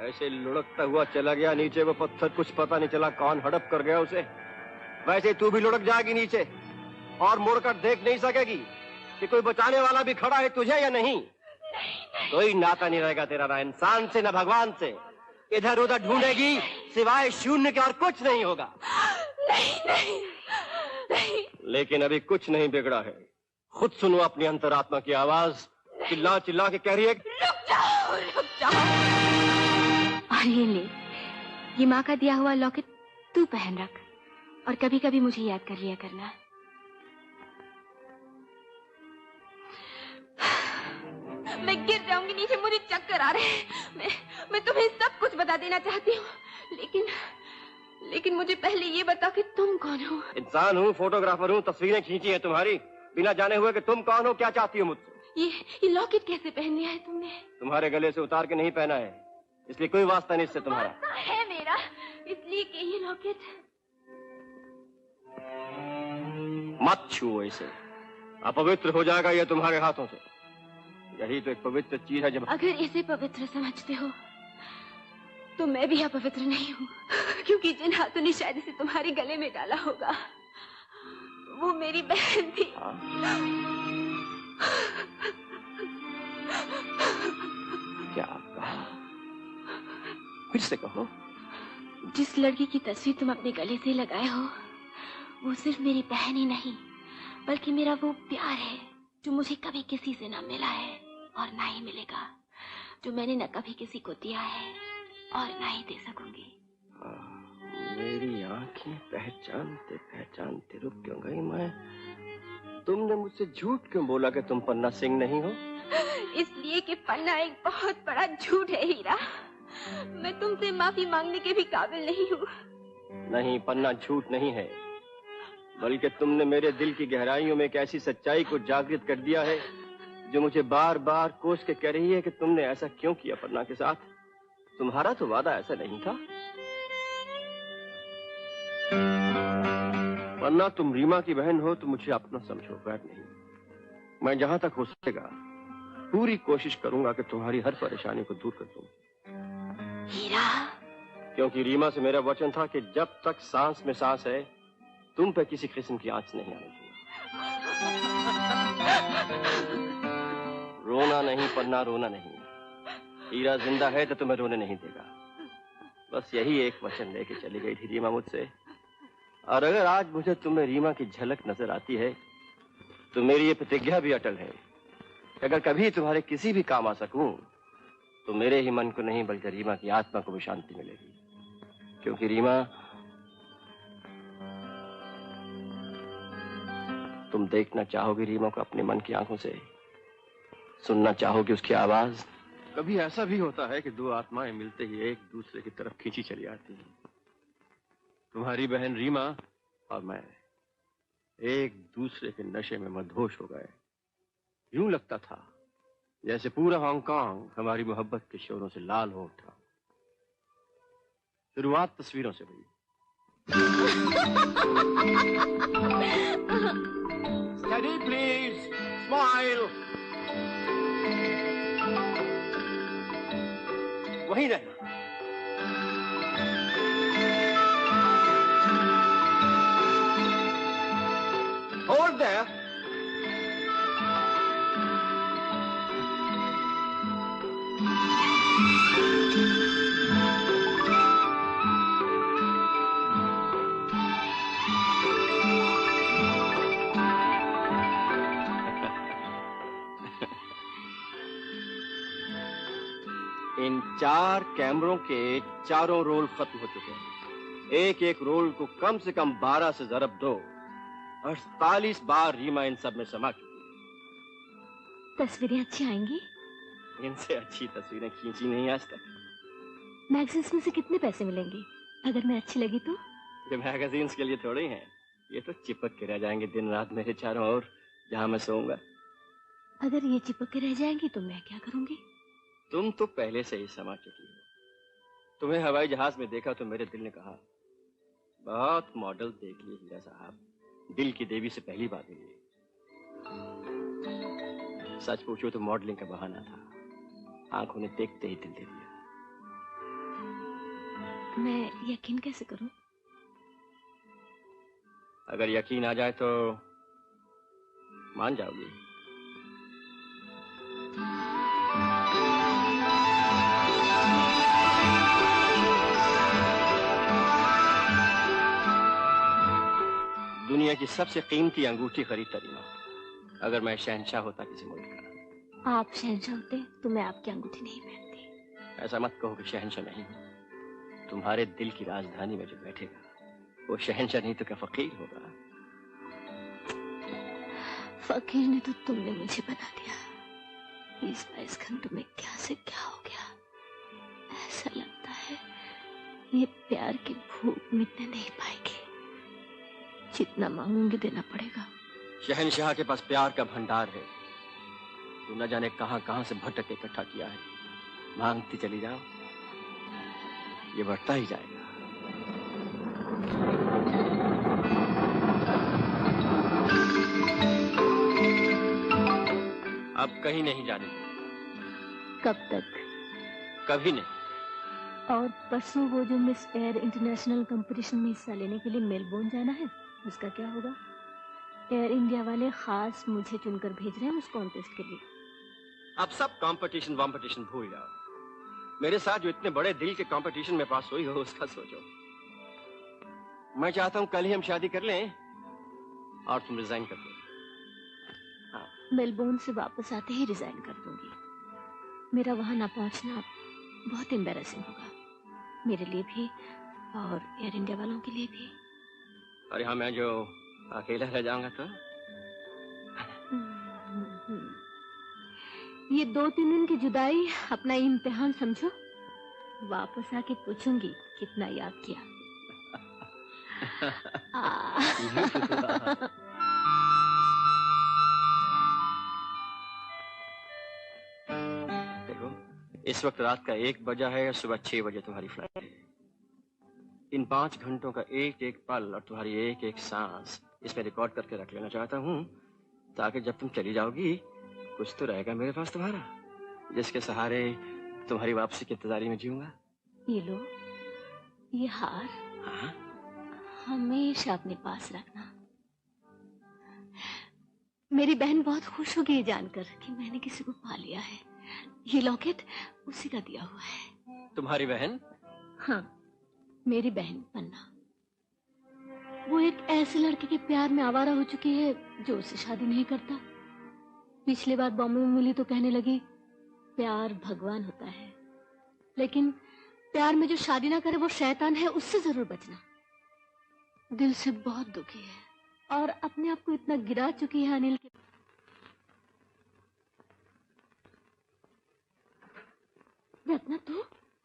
ऐसे लुढ़कता हुआ चला गया नीचे वो पत्थर, कुछ पता नहीं चला कौन हड़प कर गया उसे। वैसे तू भी लुढ़क जाएगी नीचे और मुड़कर देख नहीं सकेगी कि कोई बचाने वाला भी खड़ा है तुझे या नहीं। कोई नाता नहीं रहेगा तेरा, ना इंसान से ना भगवान से। इधर उधर ढूंढेगी, सिवाय शून्य के और कुछ नहीं होगा। नहीं नहीं नहीं। लेकिन अभी कुछ नहीं बिगड़ा है। खुद सुनो अपनी अंतरात्मा की आवाज, चिल्ला चिल्ला के कह रही है। रुक जाओ रुक जाओ। और ये ले, ये माँ का दिया हुआ लॉकेट तू पहन रख और कभी कभी मुझे याद कर लिया करना। मैं गिर जाऊंगी नीचे, मुझे चक्कर आ रहे हैं। मैं तुम्हें सब कुछ बता देना चाहती हूँ, लेकिन मुझे पहले ये बता कि तुम कौन हो। इंसान हूँ, फोटोग्राफर हूँ, तस्वीरें खींची है तुम्हारी बिना जाने हुए कि तुम कौन हो, क्या चाहती हो मुझसे। ये लॉकेट कैसे पहन लिया है तुमने? तुम्हारे गले से उतार के नहीं पहना है, इसलिए कोई वास्ता नहीं इससे तुम्हारा। वास्ता है मेरा, इसलिए कि ये लॉकेट। मत छुओ इसे, अपवित्र हो जाएगा ये तुम्हारे हाथों से। यही तो एक पवित्र चीज है। जब अगर इसे पवित्र समझते हो तो मैं भी अपवित्र नहीं हूँ, क्योंकि जिन हाथों ने शायद इसे तुम्हारे गले में डाला होगा वो मेरी बहन थी। क्या कहा? फिर से कहो। जिस लड़की की तस्वीर तुम अपने गले से लगाए हो वो सिर्फ मेरी बहन ही नहीं बल्कि मेरा वो प्यार है जो मुझे कभी किसी से ना मिला है और ना ही मिलेगा, जो मैंने न कभी किसी को दिया है और ना ही दे सकूंगी। मेरी आंखें पहचानते पहचानते रुक क्यों गई मैं? तुमने मुझसे झूठ क्यों बोला कि तुम पन्ना सिंह नहीं हो? इसलिए कि पन्ना एक बहुत बड़ा झूठ है हीरा। मैं तुमसे माफी मांगने के भी काबिल नहीं हूँ। नहीं, पन्ना झूठ नहीं है, बल्कि तुमने मेरे दिल की गहराइयों में एक ऐसी सच्चाई को जागृत कर दिया है जो मुझे बार बार कोस के कह रही है कि तुमने ऐसा क्यों किया पन्ना के साथ। तुम्हारा तो वादा ऐसा नहीं था। पन्ना, तुम रीमा की बहन हो तो मुझे अपना समझो, गैर नहीं। मैं जहां तक हो सकेगा पूरी कोशिश करूंगा कि तुम्हारी हर परेशानी को दूर कर दूं। हीरा, क्योंकि रीमा से मेरा वचन था कि जब तक सांस में सांस है तुम पे किसी किस्म की आंच नहीं आने दूंगा। रोना नहीं पन्ना, रोना नहीं। हीरा जिंदा है तो तुम्हें रोने नहीं देगा। बस यही एक वचन लेके चली गई थी रीमा मुझसे, और अगर आज मुझे तुम्हें रीमा की झलक नजर आती है तो मेरी ये प्रतिज्ञा भी अटल है कि अगर कभी तुम्हारे किसी भी काम आ सकूं तो मेरे ही मन को नहीं बल्कि रीमा की आत्मा को भी शांति मिलेगी। क्योंकि रीमा, तुम देखना चाहोगी रीमा को अपने मन की आंखों से, सुनना चाहोगी उसकी आवाज। कभी ऐसा भी होता है कि दो आत्माएं मिलते ही एक दूसरे की तरफ खींची चली आती हैं। तुम्हारी बहन रीमा और मैं एक दूसरे के नशे में मदहोश हो गए। यूं लगता था जैसे पूरा हांगकांग हमारी मोहब्बत के शोरों से लाल हो उठा। शुरुआत तस्वीरों से हुई। Steady, please. Smile. वहीं रहना। Hold there. इन 4 कैमरों के चारों रोल खत्म हो चुके हैं। एक एक रोल को कम से कम 12 से ज़रब 2, 48 बार रीमा इन सब में समा चुकी है। तस्वीरें अच्छी आएंगी? इनसे अच्छी तस्वीरें खींची नहीं आज तक। मैगजीन्स में से कितने पैसे मिलेंगे अगर मैं अच्छी लगी तो? ये मैगजीन्स के लिए थोड़े हैं, ये तो चिपक के रह जाएंगे दिन रात मेरे चारों ओर, जहां मैं सोऊंगा। अगर ये चिपक के रह जाएंगी तो मैं क्या करूंगी? तुम तो पहले से ही समा चुकी हो। तुम्हें हवाई जहाज में देखा तो मेरे दिल ने कहा, बहुत मॉडल देख लिए हीरा साहब, दिल की देवी से पहली बार मिली। सच पूछो तो मॉडलिंग का बहाना था, आंखों ने देखते ही दिल दे दिया। मैं यकीन कैसे करूं? अगर यकीन आ जाए तो मान जाओगी। दुनिया की सबसे कीमती अंगूठी खरीदता रीमा, अगर मैं शहंशाह होता किसी मुल्क का। आप शहंशाह होते तो मैं आपकी अंगूठी नहीं पहनती। ऐसा मत कहो कि शहंशाह नहीं हूं। तुम्हारे दिल की राजधानी में जो बैठेगा वो शहंशाह नहीं तो क्या फकीर होगा? फकीर ने तो तुमने मुझे बना दिया। 20-22 घंटों में क्या से क्या हो गया। ऐसा लगता है ये प्यार की भूख मिटने नहीं पाएगी। जितना मांगूंगी देना पड़ेगा। शहंशाह के पास प्यार का भंडार है, तू न जाने कहां कहां से भटक के इकट्ठा किया है। मांगती चली जाओ, ये बढ़ता ही जाएगा। अब कहीं नहीं जाने। कब तक? कभी नहीं। और परसों वो जो मिस एयर इंटरनेशनल कंपटीशन में हिस्सा लेने के लिए मेलबोर्न जाना है, उसका क्या होगा? एयर इंडिया वाले खास मुझे चुनकर भेज रहे हैं उस कॉन्टेस्ट के लिए। अब सब कंपटीशन भूल जाओ। मेरे साथ जो इतने बड़े दिल के कंपटीशन में पास हुई हो उसका सोचो। मैं चाहता हूं कल ही हम शादी कर लें और तुम रिजाइन कर दो। हाँ। मेलबोर्न से वापस आते ही रिजाइन कर दूंगी। मेरा वहां ना पहुंचना बहुत एम्बैरेसिंग होगा, मेरे लिए भी और एयर इंडिया वालों के लिए भी। और यहाँ मैं जो अकेला रह जाऊंगा तो ये 2-3 दिन की जुदाई अपना इम्तिहान समझो। वापस आके पूछूंगी कितना याद किया। देखो, इस वक्त रात का 1 बजा है और सुबह 6 बजे तुम्हारी फ्लाइट है। इन 5 घंटों का एक एक पल और तुम्हारी एक एक सांस इसमें रिकॉर्ड करके रख लेना चाहता हूँ, ताकि जब तुम चली जाओगी कुछ तो रहेगा मेरे पास तुम्हारा, जिसके सहारे तुम्हारी वापसी की इंतजारी में जीऊंगा। ये लो, ये हार हमेशा अपने पास रखना। मेरी बहन बहुत खुश होगी ये जानकर कि मैंने किसी को पा लिया है। ये लॉकेट उसी का दिया हुआ है। तुम्हारी बहन? हाँ, मेरी बहन पन्ना। वो एक ऐसे लड़के के प्यार में आवारा हो चुकी है जो उससे शादी नहीं करता। पिछली बार बॉम्बे में मिली तो कहने लगी प्यार भगवान होता है, लेकिन प्यार में जो शादी ना करे वो शैतान है, उससे जरूर बचना। दिल से बहुत दुखी है और अपने आप को इतना गिरा चुकी है अनिल के। रत्ना,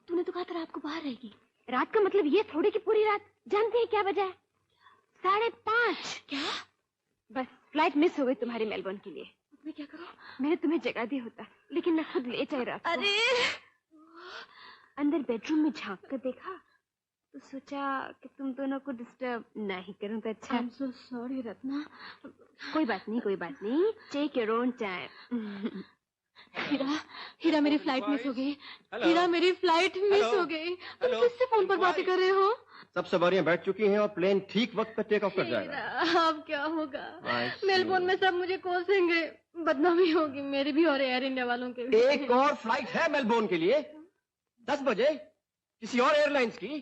तूने तो कहा था रात को बाहर रहेगी। रात का मतलब ये थोड़ी कि पूरी रात। जानती है क्या वजह है? 5:30। क्या? बस फ्लाइट मिस हो गई तुम्हारी मेलबोर्न के लिए। मैं क्या करूं? मैंने तुम्हें जगा दिया होता, लेकिन मैं खुद ले जा रहा था। अरे! अंदर बेडरूम में झांक कर देखा तो सोचा कि तुम दोनों को डिस्टर्ब नहीं करूं तो अच्छा। I'm so sorry Ratna. कोई बात नहीं। Take your own time. Heera मेरी फ्लाइट मिस हो गई। हीरा मेरी फ्लाइट मिस हो गई। तुम किससे फोन पर बातें कर रहे हो? सब सवारियां बैठ चुकी हैं और प्लेन ठीक वक्त पर टेक ऑफ कर जाएगा। अब क्या होगा? मेलबोर्न में सब मुझे कोसेंगे। बदनामी होगी मेरी भी और एयर इंडिया वालों के भी। एक और फ्लाइट है मेलबोर्न के लिए 10 बजे किसी और एयरलाइंस की,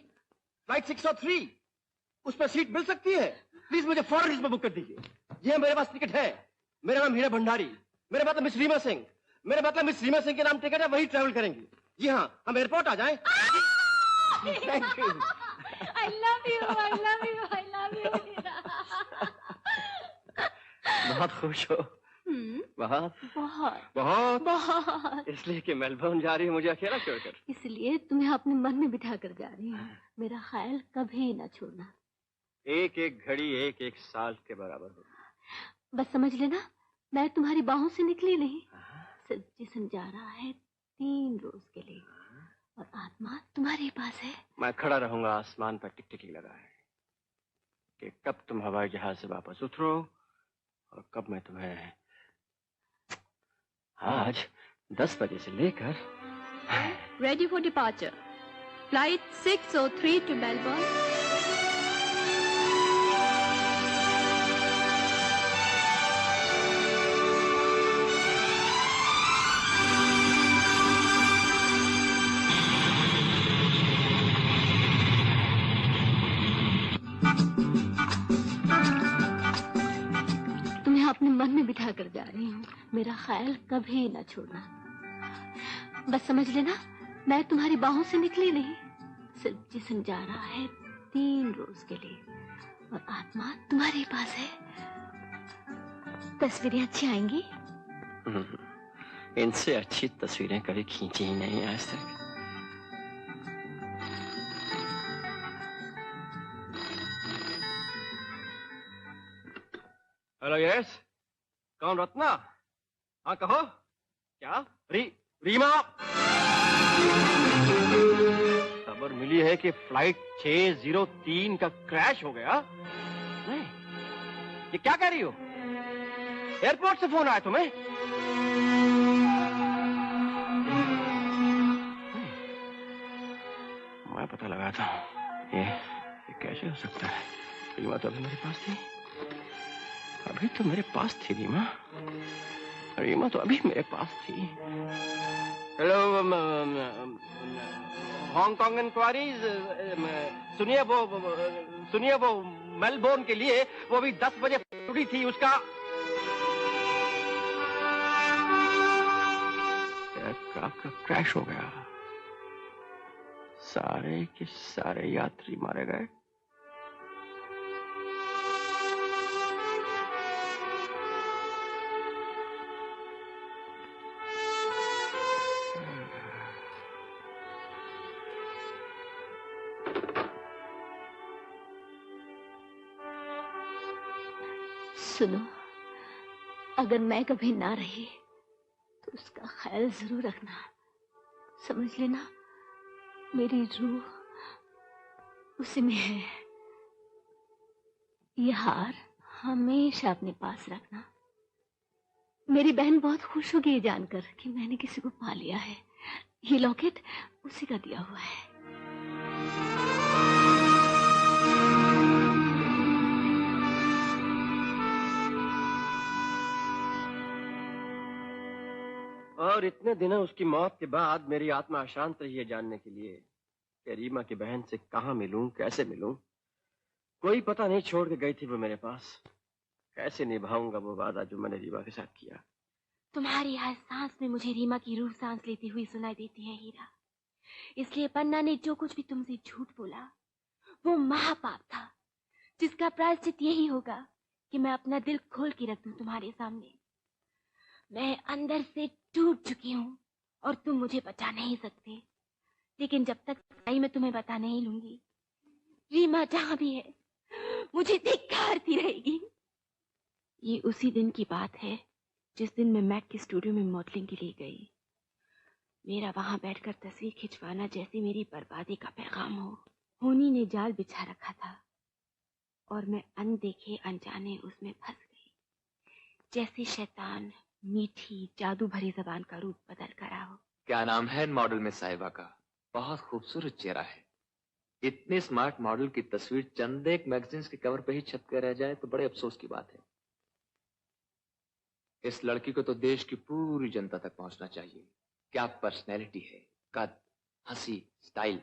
फ्लाइट 603। उस पर सीट मिल सकती है? प्लीज मुझे फौरन इसमें बुक कर दीजिए। ये मेरे पास टिकट है। मेरा नाम हीरा भंडारी, मेरा मतलब मिस रीमा सिंह। मेरे मतलब मिस रीमा सिंह के नाम टिकट है, वही ट्रैवल करेंगी। जी हाँ, हम एयरपोर्ट आ जाएं। Thank you. I love you, I love you, I love you, हीरा। बहुत खुश हो? बहुत बहुत बहुत बहुत। इसलिए कि मेलबोर्न जा रही है मुझे अकेला छोड़कर। इसलिए तुम्हें अपने मन में बिठा कर जा रही हूँ। मेरा ख्याल कभी न छोड़ना। एक एक घड़ी एक एक साल के बराबर हो। बस समझ लेना, मैं तुम्हारी बाहों से निकली नहीं, सिर्फ जिस्म जा रहा है 3 रोज के लिए और आत्मा तुम्हारे पास है। मैं खड़ा रहूंगा आसमान पर टिकटिकी लगाए कि कब तुम हवाई जहाज से वापस उतरो और कब मैं तुम्हें आज 10 बजे से लेकर। Ready for departure. Flight 603 to Melbourne. अपने मन में बिठा कर जा रही हूँ, मेरा ख्याल कभी ना छोड़ना। बस समझ लेना, मैं तुम्हारी बाहों से निकली नहीं, सिर्फ जिस्म जा रहा है 3 रोज के लिए और आत्मा तुम्हारे पास है। तस्वीरें अच्छी आएंगी? इनसे अच्छी तस्वीरें कभी खींची ही नहीं आज तक। हेलो, यस, कौन? रत्ना? हाँ कहो। क्या? रीमा? खबर मिली है कि फ्लाइट 603 का क्रैश हो गया। नहीं, ये क्या कह रही हो? एयरपोर्ट से फोन आया तुम्हें? मैं पता लगा था। ये कैसे हो सकता है? रीमा तो अभी मेरे पास थी। अभी तो मेरे पास थी रीमा। रीमा तो अभी मेरे पास थी। Hello, Hong Kong inquiries. सुनिए वो मेलबोर्न के लिए वो भी 10 बजे उड़ी थी। उसका एयरक्राफ्ट क्रैश हो गया। सारे के सारे यात्री मारे गए। सुनो, अगर मैं कभी ना रही तो उसका ख्याल जरूर रखना। समझ लेना, मेरी रूह उसी में है। ये हार हमेशा अपने पास रखना। मेरी बहन बहुत खुश होगी ये जानकर कि मैंने किसी को पा लिया है। ये लॉकेट उसी का दिया हुआ है। और इतने दिनों उसकी मौत के बाद मेरी आत्मा अशांत रही है जानने के लिए कि रीमा की बहन से कहाँ मिलूं, कैसे मिलूं। कोई पता नहीं छोड़ के गई थी वो मेरे पास। कैसे निभाऊंगा वो वादा जो मैंने रीमा के साथ किया। तुम्हारी हर सांस में मुझे रीमा की रूह सांस लेती हुई सुनाई देती है हीरा। इसलिए पन्ना ने जो कुछ भी तुमसे झूठ बोला वो महापाप था, जिसका प्रायश्चित यही होगा कि मैं अपना दिल खोल के रख दूं तुम्हारे सामने। मैं अंदर से टूट चुकी हूँ और तुम मुझे बचा नहीं सकते। लेकिन जब तक सच्चाई मैं तुम्हें बता नहीं लूंगी, रीमा जहां भी है मुझे धिक्कारती रहेगी। ये उसी दिन की बात है जिस दिन मैं मैक के स्टूडियो में मॉडलिंग के लिए गई। मेरा वहां बैठकर तस्वीर खिंचवाना जैसे मेरी बर्बादी का पैगाम हो। होनी ने जाल बिछा रखा था और मैं अनदेखे अनजाने उसमें फंस गई। जैसे शैतान मीठी जादू भरी जबान का रूप बदल कर आओ। क्या नाम है मॉडल में साहिबा का? बहुत खूबसूरत चेहरा है। इतने स्मार्ट मॉडल की तस्वीर चंद एक मैगजीन के कवर पे ही छप कर रह जाए तो बड़े अफसोस की बात है। इस लड़की को तो देश की पूरी जनता तक पहुंचना चाहिए। क्या पर्सनैलिटी है, कद, हंसी, स्टाइल।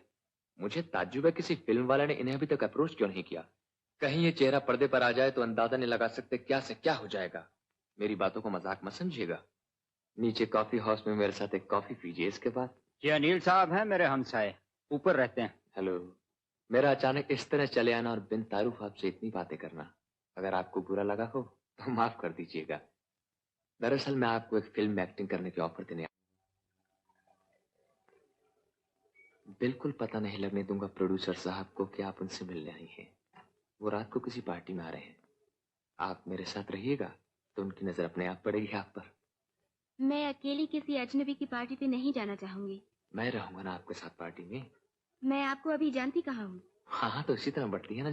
मुझे ताज्जुब है किसी फिल्म वाले ने इन्हें अभी तक अप्रोच क्यों नहीं किया। कहीं ये चेहरा पर्दे पर आ जाए तो अंदाजा नहीं लगा सकते क्या से क्या हो जाएगा। मेरी बातों को मजाक मत समझिएगा। नीचे कॉफी हाउस में मेरे साथ एक कॉफी पीजिए। इसके बाद ये अनिल साहब हैं मेरे हमसाए, ऊपर रहते हैं। हेलो। मेरा अचानक इस तरह चले आना और बिन तारुफ आपसे इतनी बातें करना, अगर आपको बुरा लगा हो तो माफ कर दीजिएगा। दरअसल मैं आपको एक फिल्म में एक्टिंग करने की ऑफर देने बिल्कुल पता नहीं लगने दूंगा प्रोड्यूसर साहब को कि आप उनसे मिलने आई हैं। वो रात को किसी पार्टी में आ रहे हैं। आप मेरे साथ रहिएगा तो उनकी नजर अपने आप पड़ेगी आप पर। मैं अकेली किसी अजनबी की पार्टी पे नहीं जाना चाहूंगी। मैं रहूंगा ना आपके साथ पार्टी में। मैं आपको अभी जानती कहाँ हूँ। हाँ तो इसी तरह बढ़ती है ना।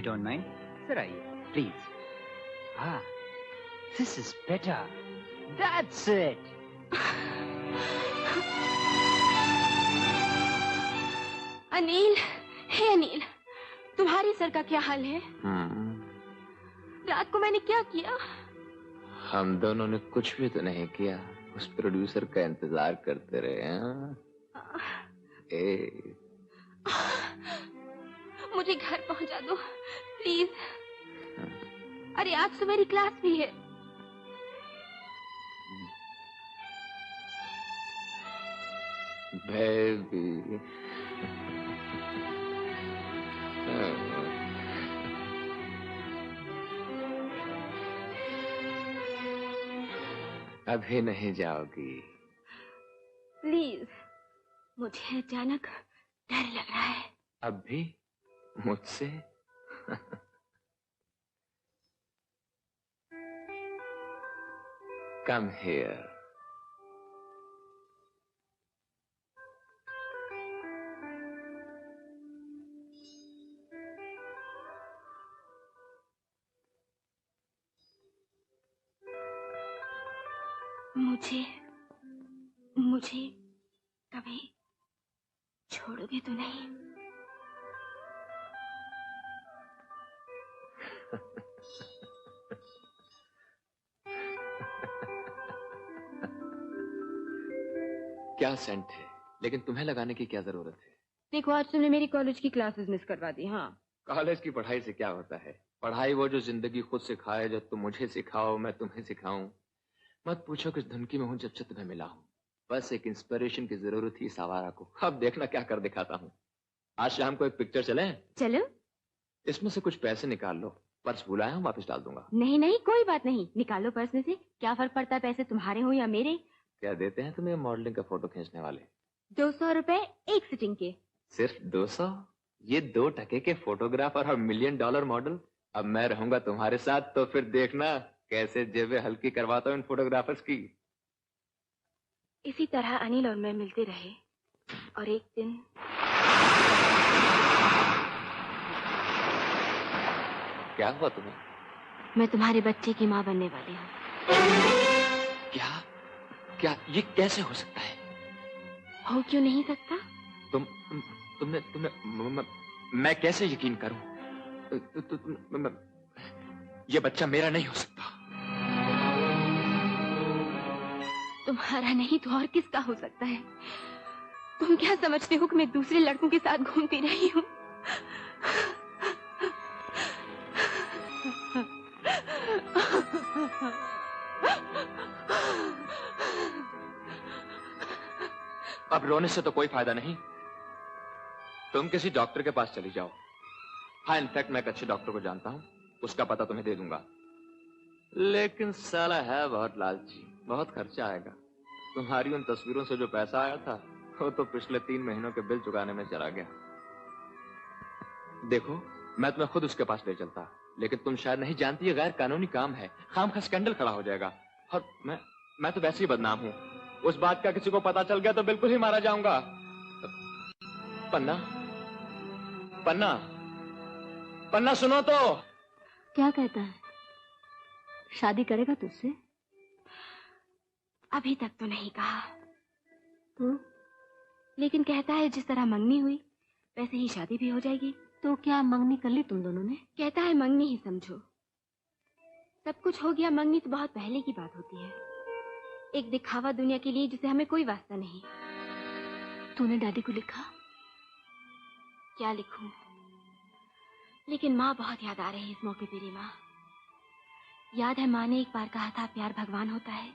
you don't mind. Sir, please. Ah, this is better. That's it. Anil, हे अनिल, तुम्हारे सर का क्या हाल है? रात को मैंने क्या किया? हम दोनों ने कुछ भी तो नहीं किया, उस प्रोड्यूसर का इंतजार करते रहे हैं। मुझे घर पहुंचा दो प्लीज। अरे आज से मेरी क्लास भी है। बेबी अभी नहीं जाओगी? प्लीज, मुझे अचानक डर लग रहा है। अब भी मुझसे? Come here. मुझे कभी छोड़ोगे तो नहीं? क्या सेंट है, लेकिन तुम्हें लगाने की क्या जरूरत है? देखो, आज तुमने मेरी कॉलेज की क्लासेस मिस करवा दी। हाँ, कॉलेज की पढ़ाई से क्या होता है? पढ़ाई वो जो जिंदगी खुद सिखाए, जो तुम मुझे सिखाओ मैं तुम्हें सिखाऊं। मत पूछो किस धुनकी में हूं जब से तुम्हें मिला हूं। बस एक इंस्पिरेशन की जरूरत थी इस आवारा को। अब देखना क्या कर दिखाता हूं। आज शाम को एक पिक्चर चले? चलो। इसमें से कुछ पैसे निकाल लो। पर्स भुलाया हूं, वापस डाल दूंगा। नहीं नहीं, कोई बात नहीं, निकालो पर्स में से। क्या फर्क पड़ता है पैसे तुम्हारे हो या मेरे? क्या देते हैं तुम्हें मॉडलिंग का फोटो खींचने वाले? 200 रुपए एक सिटिंग के। सिर्फ 200? ये 2 टके के फोटोग्राफर और $1 मिलियन मॉडल। अब मैं रहूंगा तुम्हारे साथ तो फिर देखना कैसे जेबें हल्की करवाता हूं इन फोटोग्राफर्स की। इसी तरह अनिल और मैं मिलते रहे और एक दिन क्या हुआ तुम्हें? मैं तुम्हारे बच्चे की माँ बनने वाली हूँ। क्या क्या ये कैसे हो सकता है? हो क्यों नहीं सकता? तुमने मैं कैसे यकीन करूं? ये बच्चा मेरा नहीं हो सकता। तुम्हारा नहीं तो और किसका हो सकता है? तुम क्या समझते हो कि मैं दूसरे लड़कों के साथ घूमती रही हूँ? अब रोने से तो कोई फायदा नहीं। तुम किसी डॉक्टर के पास चली जाओ। हाँ, इनफैक्ट मैं एक अच्छे डॉक्टर को जानता हूँ, उसका पता तुम्हें दे दूंगा। लेकिन साला है बहुत लालची, बहुत खर्चा आएगा। तुम्हारी उन तस्वीरों से जो पैसा आया था वो तो पिछले 3 महीनों के बिल चुकाने में चला गया। देखो, मैं तुम्हें खुद उसके पास ले चलता, लेकिन तुम शायद नहीं जानती ये गैर कानूनी काम है। खामखा स्कैंडल खड़ा हो जाएगा और मैं तो वैसे ही बदनाम हूँ। उस बात का किसी को पता चल गया तो बिल्कुल ही मारा जाऊंगा। पन्ना, पन्ना, पन्ना सुनो तो। क्या कहता है? शादी करेगा तुझसे? अभी तक तो नहीं कहा। तो लेकिन कहता है जिस तरह मंगनी हुई वैसे ही शादी भी हो जाएगी। तो क्या मंगनी कर ली तुम दोनों ने? कहता है मंगनी ही समझो। सब कुछ हो गया, मंगनी तो बहुत पहले की बात होती है। एक दिखावा दुनिया के लिए जिसे हमें कोई वास्ता नहीं। तूने डैडी को लिखा? क्या लिखूं? लेकिन माँ बहुत याद आ रही है इस मौके पे। रीमा, याद है माँ ने एक बार कहा था प्यार भगवान होता है।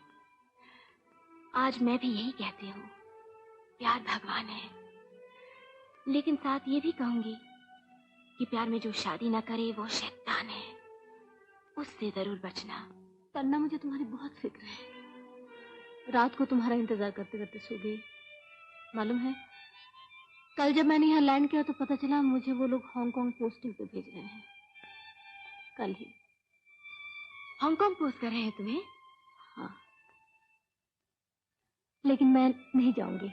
आज मैं भी यही कहती हूँ, प्यार भगवान है। लेकिन साथ ये भी कहूंगी कि प्यार में जो शादी ना करे वो शैतान है, उससे जरूर बचना। तन्ना, मुझे तुम्हारी बहुत फिक्र है। रात को तुम्हारा इंतजार करते करते सो गई। मालूम है, कल जब मैंने यहाँ लैंड किया तो पता चला मुझे वो लोग हांगकांग पोस्टिंग पे भेज रहे हैं। कल ही। हांगकांग पोस्ट कर रहे हैं तुम्हें? हाँ, लेकिन मैं नहीं जाऊंगी,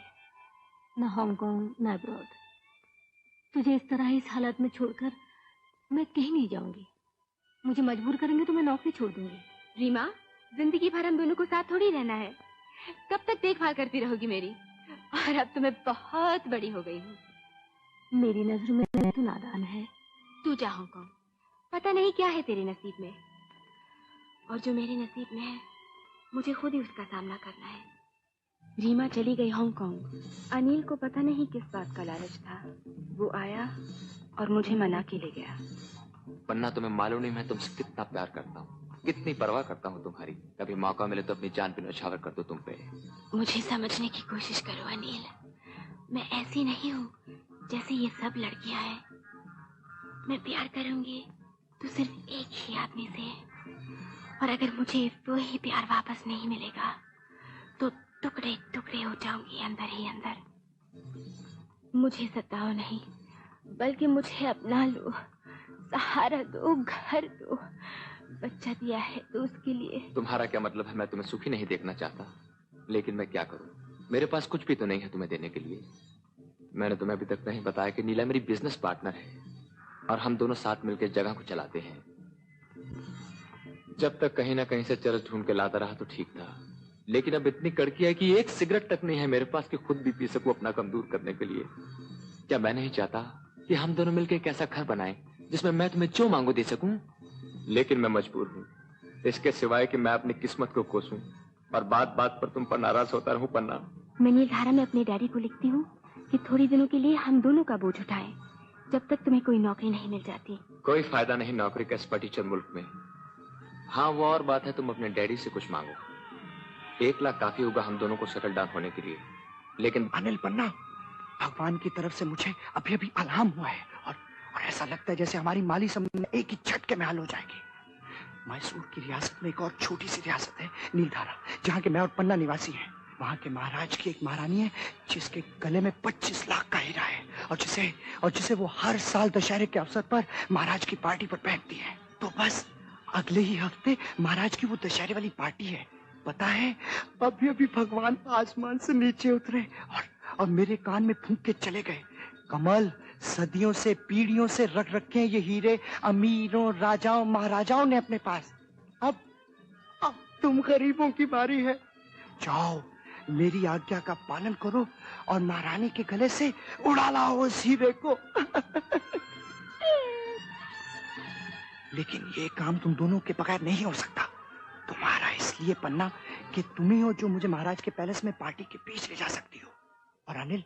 ना हांगकांग ना अब्रॉड। तुझे इस तरह इस हालत में छोड़कर मैं कहीं नहीं जाऊंगी। मुझे मजबूर करेंगे तो मैं नौकरी छोड़ दूंगी। रीमा, जिंदगी भर हम दोनों को साथ थोड़ी रहना है। कब तक देखभाल करती रहोगी मेरी? और अब तो मैं बहुत बड़ी हो गई हूँ। मेरी नजर में तो नादान है। तू जा हांगकांग, पता नहीं क्या है तेरे नसीब में, और जो मेरे नसीब में है मुझे खुद ही उसका सामना करना है। रीमा चली गई हांगकांग। अनिल को पता नहीं किस बात का लालच था। वो आया और मुझे मना के ले गया। पन्ना, तुम्हें मालूम नहीं मैं तुमसे कितना प्यार करता हूँ, कितनी परवाह करता हूँ तुम्हारी। कभी मौका मिले तो अपनी जान पे न्यौछावर कर दो तुम पे। मुझे समझने की कोशिश करो अनिल, मैं ऐसी नहीं हूँ जैसे ये सब लड़कियां हैं। मैं प्यार करूंगी तो सिर्फ एक ही आदमी से, और अगर मुझे वो ही प्यार वापस नहीं मिलेगा तो टुकड़े टुकड़े हो जाऊंगी अंदर ही अंदर। मुझे सताओ नहीं, बल्कि मुझे अपना लो, सहारा दो, घर दो। बच्चा दिया है तो उसके लिए। तुम्हारा क्या मतलब है? मैं तुम्हें सुखी नहीं देखना चाहता, लेकिन मैं क्या करूं, मेरे पास कुछ भी तो नहीं है तुम्हें देने के लिए। मैंने तुम्हें अभी तक नहीं बताया कि नीला मेरी बिजनेस पार्टनर है और हम दोनों साथ मिलकर जगह को चलाते हैं। जब तक कहीं ना कहीं से चरस ढूंढ के लाता रहा तो ठीक था, लेकिन अब इतनी कड़की है कि एक सिगरेट तक नहीं है मेरे पास कि खुद भी पी सकूं अपना कम दूर करने के लिए। क्या मैं नहीं चाहता कि हम दोनों मिलकर एक ऐसा घर बनाएं जिसमें मैं तुम्हें जो मांगो दे सकूं? लेकिन मैं मजबूर हूं, इसके सिवाय कि मैं अपनी किस्मत को कोसूं और बात बात पर तुम पर नाराज होता रहूं। पन्ना, मैं नीलधारा में अपने डैडी को लिखती हूँ कि थोड़ी दिनों के लिए हम दोनों का बोझ उठाएं, जब तक तुम्हें कोई नौकरी नहीं मिल जाती। कोई फायदा नहीं नौकरी का इस पटीचर मुल्क में। हाँ, वो और बात है तुम अपने डैडी से कुछ मांगो। 1 लाख काफी होगा हम दोनों को सेटल डाउन होने के लिए। लेकिन अनिल पन्ना, भगवान की तरफ से मुझे अभी अभी अल्हाम हुआ है और ऐसा लगता है जैसे हमारी माली समस्या एक ही झटके में हल हो जाएगी। मैसूर की रियासत में एक और छोटी सी रियासत है नीलधारा, जहाँ के मैं और पन्ना निवासी हैं। वहाँ के महाराज की एक महारानी है जिसके गले में 25 लाख का हीरा है और जिसे वो हर साल दशहरे के अवसर पर महाराज की पार्टी पर पहनती है। तो बस अगले ही हफ्ते महाराज की वो दशहरे वाली पार्टी है। पता है, अभी अभी भगवान आसमान से नीचे उतरे और मेरे कान में फूंक के चले गए। कमल, सदियों से पीढ़ियों से रख रखे हैं ये हीरे अमीरों, राजाओं, महाराजाओं ने अपने पास। अब तुम गरीबों की बारी है। जाओ, मेरी आज्ञा का पालन करो और महारानी के गले से उड़ा लाओ उस हीरे को। लेकिन ये काम तुम दोनों के बगैर नहीं हो सकता। तुम्हारा इसलिए पन्ना कि तुम ही हो जो मुझे महाराज के पैलेस में पार्टी के बीच ले जा सकती हो, और अनिल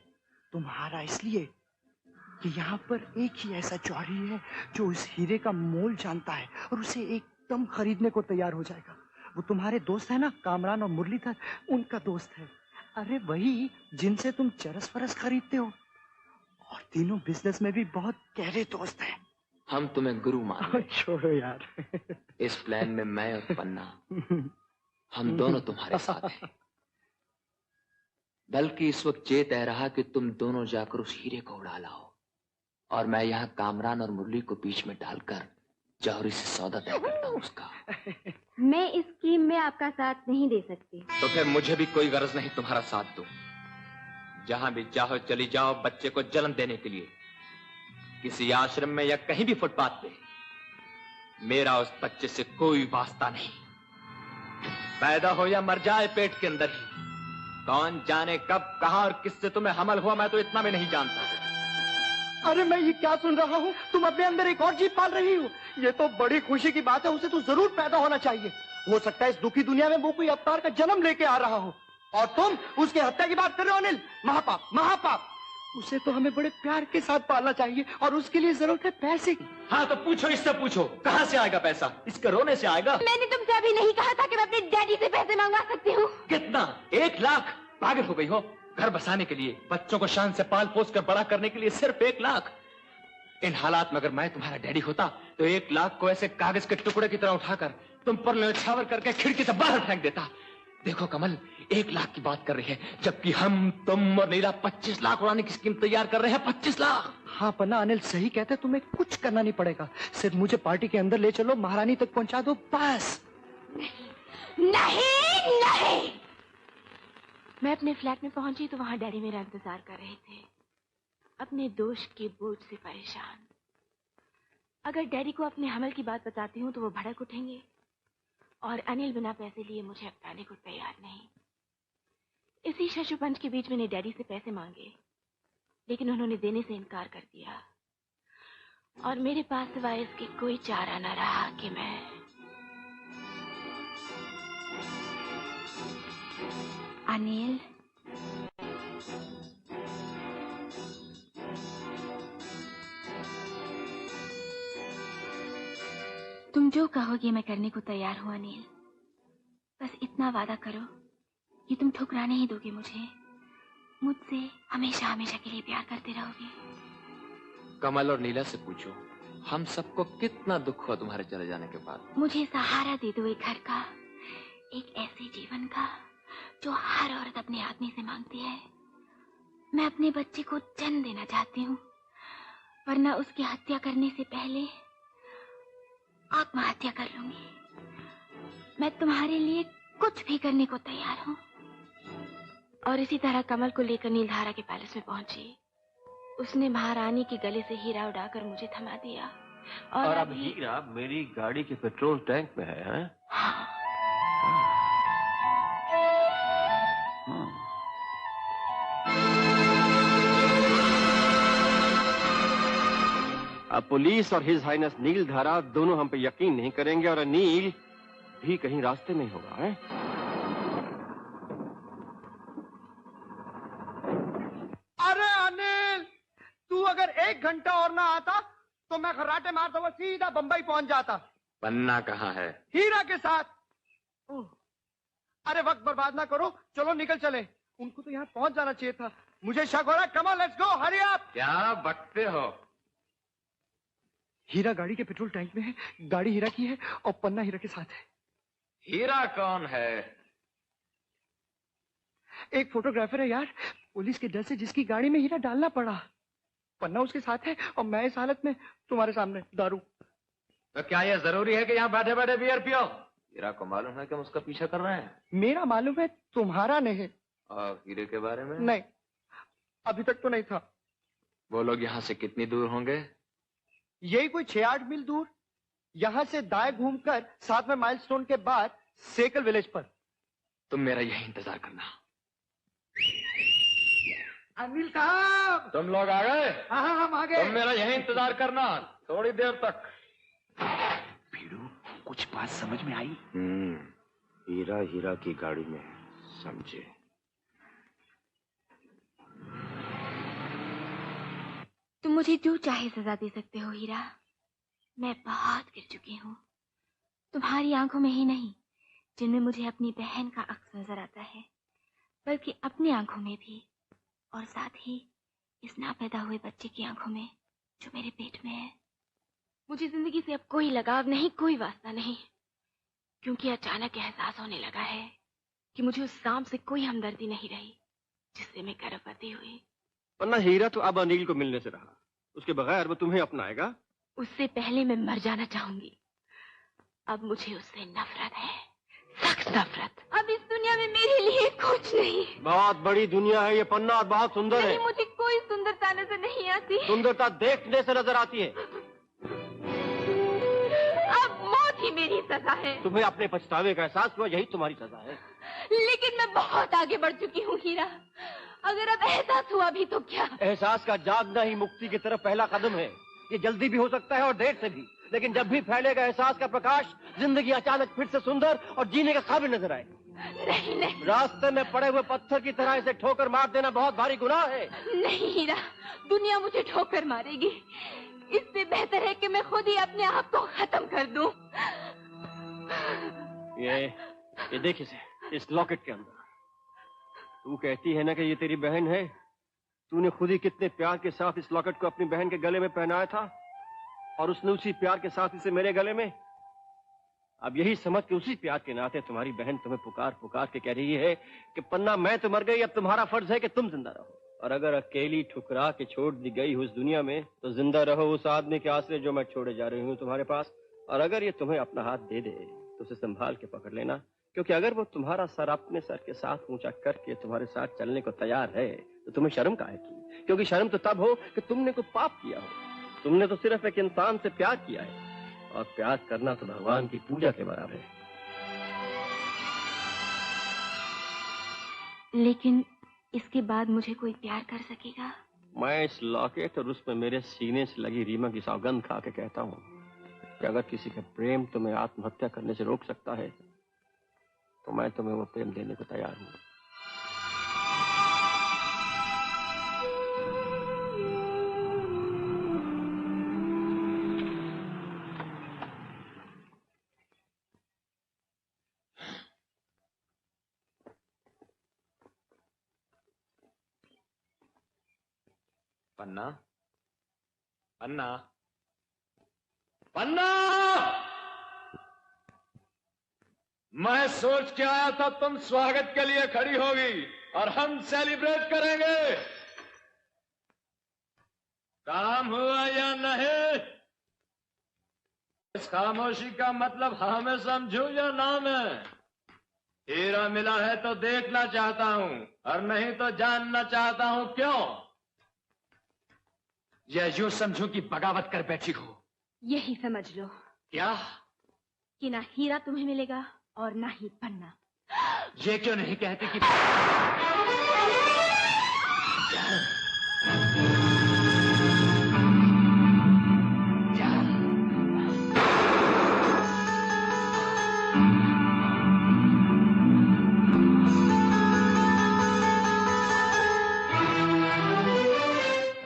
तुम्हारा इसलिए कि यहाँ पर एक ही ऐसा जौहरी है जो इस हीरे का मोल जानता है और उसे एकदम खरीदने को तैयार हो जाएगा। वो तुम्हारे दोस्त है ना, कामरान और मुरलीधर, उनका दोस्त है। अरे वही जिनसे तुम चरस फरस खरीदते हो, और तीनों बिजनेस में भी बहुत गहरे दोस्त हैं। हम तुम्हें गुरु मान। छोड़ो यार। इस प्लान में मैं और पन्ना, हम दोनों तुम्हारे साथ हैं। बल्कि इस वक्त ये तय रहा कि तुम दोनों जाकर उस हीरे को उड़ा लाओ और मैं यहाँ कामरान और मुरली को बीच में डालकर जौहरी से सौदा तय करता हूँ उसका। मैं इस स्कीम में आपका साथ नहीं दे सकती। तो फिर मुझे भी कोई गरज नहीं तुम्हारा साथ दो। जहां भी चाहो चली जाओ बच्चे को जन्म देने के लिए, किसी आश्रम में या कहीं भी फुटपाथ पे। मेरा उस बच्चे से कोई वास्ता नहीं। पैदा हो या मर जाए पेट के अंदर ही, कौन जाने कब कहां और किससे तुम्हें हमल हुआ मैं तो इतना भी नहीं जानता। अरे मैं ये क्या सुन रहा हूँ, तुम अपने अंदर एक और जीव पाल रही हो। ये तो बड़ी खुशी की बात है, उसे तो जरूर पैदा होना चाहिए। हो सकता है इस दुखी दुनिया में वो कोई अवतार का जन्म लेके आ रहा हो, और तुम उसकी हत्या की बात कर रहे हो। अनिल, महापाप, महापाप। उसे तो हमें बड़े प्यार के साथ पालना चाहिए और उसके लिए जरूरत है पैसे की। हाँ तो पूछो, इससे पूछो कहाँ से आएगा पैसा? इसके रोने से आएगा? मैंने तुमसे अभी नहीं कहा था कि मैं अपने डैडी से पैसे मंगवा सकती हूँ। कितना? 1 लाख? पागल हो गई हो? घर बसाने के लिए, बच्चों को शान से पाल पोस कर बड़ा करने के लिए सिर्फ 1 लाख? इन हालात में अगर मैं तुम्हारा डैडी होता तो 1 लाख को ऐसे कागज के टुकड़े की तरह उठाकर तुम पर न्यौछावर करके खिड़की से बाहर फेंक देता। देखो कमल, 1 लाख की बात कर रही है, जबकि हम, तुम और नीला 25 लाख उड़ाने की स्कीम तैयार कर रहे हैं। 25 लाख। हाँ पन्ना, अनिल सही कहते, तुम्हें कुछ करना नहीं पड़ेगा। सिर्फ मुझे पार्टी के अंदर ले चलो, महारानी तक पहुंचा दो, बस। नहीं नहीं। मैं अपने फ्लैट में पहुंची तो वहां डैडी मेरा इंतजार कर रहे थे, अपने दोष के बोझ से परेशान। अगर डैडी को अपने हमल की बात बताती हूँ तो वो भड़क उठेंगे और अनिल बिना पैसे लिए मुझे अपनाने को तैयार नहीं। इसी शशुपंच के बीच मैंने डैडी से पैसे मांगे, लेकिन उन्होंने देने से इनकार कर दिया और मेरे पास सिवाय इसके कोई चारा न रहा कि मैं अनिल, तुम जो कहोगे मैं करने को तैयार हूँ अनिल। बस इतना वादा करो कि तुम ठुकराने ही दोगे मुझे, मुझसे हमेशा हमेशा के लिए प्यार करते रहोगे। कमल और नीला से पूछो, हम सबको कितना दुख हुआ तुम्हारे चले जाने के बाद। मुझे सहारा दे दो एक घर का, एक ऐसे जीवन का जो हर औरत अपने आदमी से मांगती है। मैं अपने बच्चे को जन्म देना चाहती हूँ, वरना उसकी हत्या करने से पहले आत्महत्या कर लूंगी। मैं तुम्हारे लिए कुछ भी करने को तैयार हूँ। और इसी तरह कमल को लेकर नीलधारा के पैलेस में पहुंची। उसने महारानी के गले से हीरा उड़ाकर मुझे थमा दिया और अब हीरा मेरी गाड़ी के पेट्रोल टैंक में है, हैं? हाँ। अब पुलिस और हिज हाइनेस नीलधारा दोनों हम पे यकीन नहीं करेंगे और अनिल भी कहीं रास्ते में ही होगा, हैं? अरे अनिल, तू अगर 1 घंटा और ना आता तो मैं खर्राटे मारता हुआ सीधा बंबई पहुंच जाता। पन्ना कहाँ है? हीरा के साथ। अरे वक्त बर्बाद ना करो, चलो निकल चले। उनको तो यहाँ पहुंच जाना चाहिए था। मुझे शक हो रहा है। Come on, let's go, hurry up. क्या बकते हो? हीरा गाड़ी के पेट्रोल टैंक में है, गाड़ी हीरा की है और पन्ना हीरा के साथ है। हीरा कौन है? एक फोटोग्राफर है यार, पुलिस के डर से जिसकी गाड़ी में हीरा डालना पड़ा। पन्ना उसके साथ है और मैं इस हालत में तुम्हारे सामने दारू। तो क्या यह जरूरी है कि यहाँ बैठे बैठे बियर पियो? हीरा को मालूम है कि हम उसका पीछा कर रहे हैं। मेरा मालूम है, तुम्हारा नहीं। और हीरे के बारे में? नहीं, अभी तक तो नहीं था। वो लोग यहाँ से कितनी दूर होंगे? यही कोई 6-8 मील दूर। यहाँ से दाएं घूमकर 7वें माइलस्टोन के बाद सेकल विलेज पर। तुम मेरा यही इंतजार करना। अनिल साहब, तुम लोग आ गए? हाँ, हम आ गए। तुम मेरा यही इंतजार करना थोड़ी देर तक। भीड़ू, कुछ बात समझ में आई? हीरा की गाड़ी में, समझे? तुम मुझे जो चाहे सजा दे सकते हो हीरा। मैं बहुत गिर चुकी हूँ, तुम्हारी आंखों में ही नहीं, जिनमें मुझे अपनी बहन का अक्स नजर आता है, बल्कि अपनी आंखों में भी, और साथ ही इस ना पैदा हुए बच्चे की आंखों में जो मेरे पेट में है। मुझे जिंदगी से अब कोई लगाव नहीं, कोई वास्ता नहीं, क्योंकि अचानक एहसास होने लगा है कि मुझे उस सांप से कोई हमदर्दी नहीं रही जिससे मैं गर्भवती हुई। वरना हीरा तो अब अनिल को मिलने से रहा, उसके बगैर वो तुम्हें अपनाएगा? उससे पहले मैं मर जाना चाहूंगी। अब मुझे उससे नफरत है, सख्त नफरत। अब इस दुनिया में मेरे लिए कुछ नहीं। बहुत बड़ी दुनिया है ये पन्ना और बहुत सुंदर है। मुझे कोई सुंदरता नजर नहीं आती। सुंदरता देखने से नजर आती है। अब मौत ही मेरी सजा है। तुम्हें अपने पछतावे का एहसास हुआ, यही तुम्हारी सजा है। लेकिन मैं बहुत आगे बढ़ चुकी हूँ हीरा। अगर अब एहसास हुआ भी तो क्या? एहसास का जागना ही मुक्ति की तरफ पहला कदम है। ये जल्दी भी हो सकता है और देर से भी, लेकिन जब भी फैलेगा एहसास का प्रकाश, जिंदगी अचानक फिर से सुंदर और जीने का काबिल नजर आए। नहीं नहीं, रास्ते में पड़े हुए पत्थर की तरह इसे ठोकर मार देना बहुत भारी गुनाह है। नहीं हीरा, दुनिया मुझे ठोकर मारेगी। इससे बेहतर है कि मैं खुद ही अपने आप को खत्म कर दूं। ये देख इस लॉकेट के अंदर। तू कहती है ना कि ये तेरी बहन है। तूने खुद ही कितने प्यार के साथ इस लॉकेट को अपनी बहन के गले में पहनाया था और उसने उसी प्यार के साथ इसे मेरे गले में। अब यही समझ के उसी प्यार के नाते तुम्हारी बहन तुम्हें पुकार पुकार के कह रही है कि पन्ना मैं तो मर गई, अब तुम्हारा फर्ज है कि तुम जिंदा रहो। और अगर अकेली ठुकरा के छोड़ दी गई हो इस दुनिया में, तो जिंदा रहो उस आदमी के आसरे जो मैं छोड़े जा रही हूँ तुम्हारे पास। और अगर ये तुम्हें अपना हाथ दे दे तो उसे संभाल के पकड़ लेना, क्योंकि अगर वो तुम्हारा सर अपने सर के साथ ऊंचा करके तुम्हारे साथ चलने को तैयार है तो तुम्हें शर्म काहे की? क्योंकि शर्म तो तब हो कि तुमने कोई पाप किया हो। तुमने तो सिर्फ एक इंसान से प्यार किया है, और प्यार करना तो भगवान की पूजा के बराबर है। लेकिन इसके बाद मुझे कोई प्यार कर सकेगा? मैं इस लॉकेट और उसमें मेरे सीने से लगी रीमा की सौगंध खा के कहता हूँ कि अगर किसी का प्रेम तुम्हें आत्महत्या करने से रोक सकता है तो मैं तुम्हें वो प्रेम देने को तैयार हूँ। पन्ना, पन्ना, पन्ना! मैं सोच के आया था तुम स्वागत के लिए खड़ी होगी और हम सेलिब्रेट करेंगे। काम हुआ या नहीं? इस खामोशी का मतलब हाँ में समझू या ना में? हीरा मिला है तो देखना चाहता हूं और नहीं तो जानना चाहता हूं क्यों। या यूं समझो कि बगावत कर बैठी हो। यही समझ लो। क्या? कि ना हीरा तुम्हें मिलेगा और ना ही पन्ना। ये क्यों नहीं कहती कि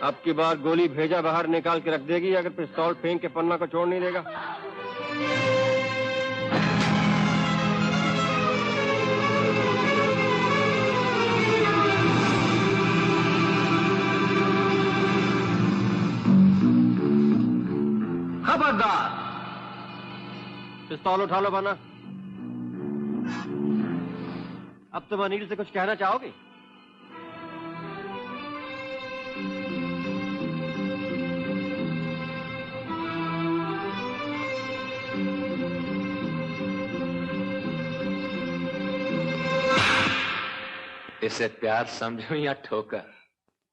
अब की बार गोली भेजा बाहर निकाल के रख देगी अगर पिस्तौल फेंक के पन्ना को छोड़ नहीं देगा। खबरदार! पिस्तौल उठा लो पन्ना। अब तुम अनिल से कुछ कहना चाहोगे? इसे प्यार समझो या ठोकर?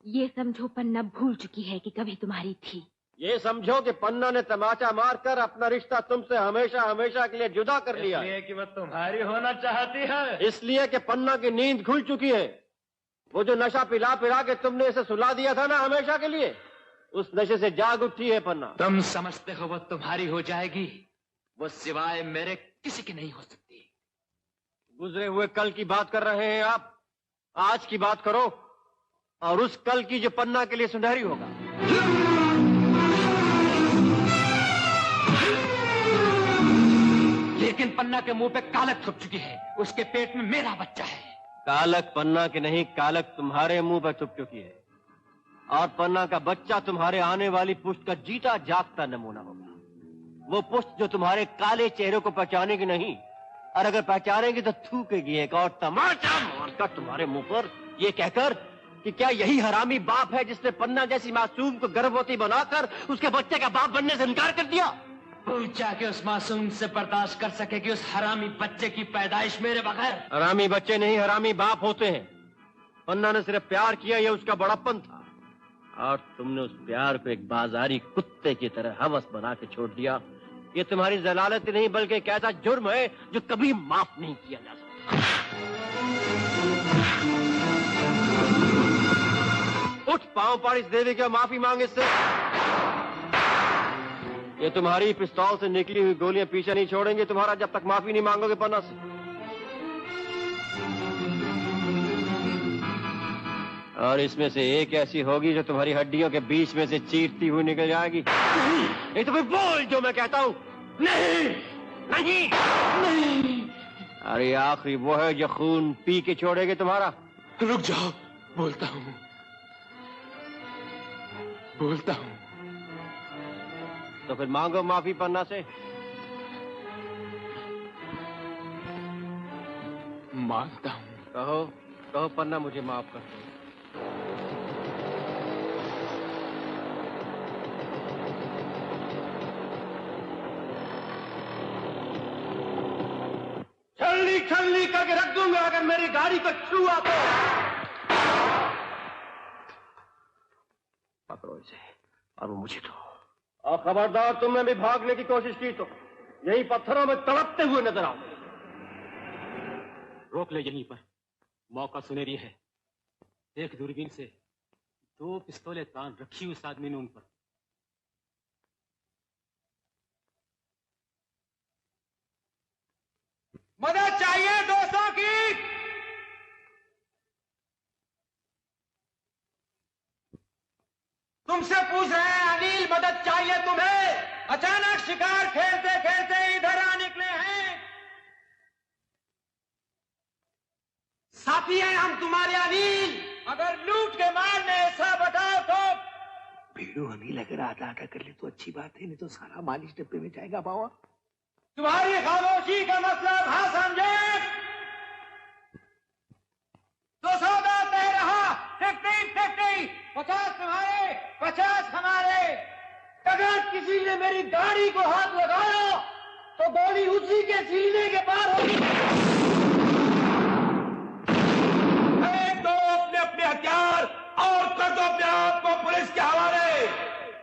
ये समझो पन्ना भूल चुकी है कि कभी तुम्हारी थी। ये समझो कि पन्ना ने तमाचा मारकर अपना रिश्ता तुमसे हमेशा हमेशा के लिए जुदा कर लिया। इसलिए कि वह तुम्हारी होना चाहती है। इसलिए कि पन्ना की नींद खुल चुकी है। वो जो नशा पिला पिला के तुमने इसे सुला दिया था ना हमेशा के लिए, उस नशे से जाग उठी है पन्ना। तुम समझते हो वो तुम्हारी हो जाएगी? वो सिवाय मेरे किसी की नहीं हो सकती। गुजरे हुए कल की बात कर रहे हैं आप। आज की बात करो, और उस कल की जो पन्ना के लिए सुनहरी होगा। लेकिन पन्ना के मुंह पे कालक थुप चुकी है। उसके पेट में मेरा बच्चा है। कालक पन्ना के नहीं, कालक तुम्हारे मुंह पर थुप चुकी है, और पन्ना का बच्चा तुम्हारे आने वाली पुश्त का जीता जागता नमूना होगा। वो पुश्त जो तुम्हारे काले चेहरे को पहचानेगी नहीं, और अगर पहचानेगी तो थूकेगी एक और तमाचा मारकर तुम्हारे मुंह पर, ये कहकर कि क्या यही हरामी बाप है जिसने पन्ना जैसी मासूम को गर्भवती बनाकर उसके बच्चे का बाप बनने से इनकार कर दिया? पूछा कि उस मासूम से बर्दाश्त कर सकेगी उस हरामी बच्चे की पैदाइश मेरे बगैर? हरामी बच्चे नहीं, हरामी बाप होते हैं। पन्ना ने सिर्फ प्यार किया, यह उसका बड़प्पन था, और तुमने उस प्यार को एक बाजारी कुत्ते की तरह हवस बना के छोड़ दिया। ये तुम्हारी जलालत नहीं बल्कि एक ऐसा जुर्म है जो कभी माफ नहीं किया जा सकता। उठ, पांव पाड़ इस देवी की माफी मांग इससे। ये तुम्हारी पिस्तौल से निकली हुई गोलियां पीछे नहीं छोड़ेंगे तुम्हारा जब तक माफी नहीं मांगोगे पन्ना से। और इसमें से एक ऐसी होगी जो तुम्हारी हड्डियों के बीच में से चीरती हुई निकल जाएगी। नहीं तो फिर बोल जो मैं कहता हूं। नहीं, नहीं, नहीं। अरे आखिरी वो है जो खून पी के छोड़ेगी तुम्हारा। रुक जाओ, बोलता हूं, बोलता हूं। तो फिर मांगो माफी पन्ना से। मांगता हूं। कहो, कहो पन्ना मुझे माफ कर दो। छलनी छलनी करके रख दूंगा अगर मेरी गाड़ी को छुआ तो। पकड़ो इसे और वो मुझे दो। और खबरदार तुमने भी भागने की कोशिश की तो यही पत्थरों में तड़पते हुए नजर आओ। रोक ले यहीं पर, मौका सुनहरी है। देख दूरबीन से 2 पिस्तौलें तान रखी उस आदमी ने उन पर। मदद चाहिए दोस्तों की। तुमसे पूछ रहे हैं अनिल, मदद चाहिए तुम्हें? अचानक शिकार खेलते खेलते इधर आ निकले हैं। साथी हैं हम तुम्हारे अनिल, अगर लूट के मारने ऐसा बताओ तो। भीड़ू अनिल अगर आधा कर ले तो अच्छी बात है, नहीं तो सारा माल इस डब्बे में जाएगा बाबा। तुम्हारी खामोशी का मतलब हाँ समझे। 200 दे रहा, 50 50 तुम्हारे, 50 हमारे। अगर किसी ने मेरी गाड़ी को हाथ लगाया तो गोली उसी के सीने के पार होगी। दो अपने अपने हथियार और कर दो अपने आप को पुलिस के हवाले।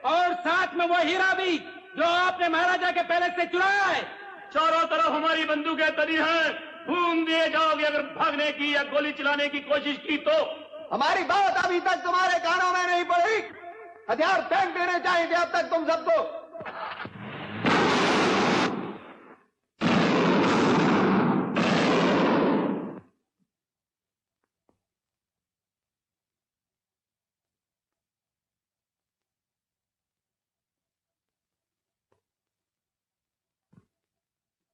और साथ में वो हीरा भी जो आपने महाराजा के पैलेस से चुराया है। चारों तरफ हमारी बंदूकें तनी हैं, भून दिए जाओगे अगर भागने की या गोली चलाने की कोशिश की तो। हमारी बात अभी तक तुम्हारे कानों में नहीं पड़ी। हथियार फेंक देने चाहिए अब तक तुम सबको।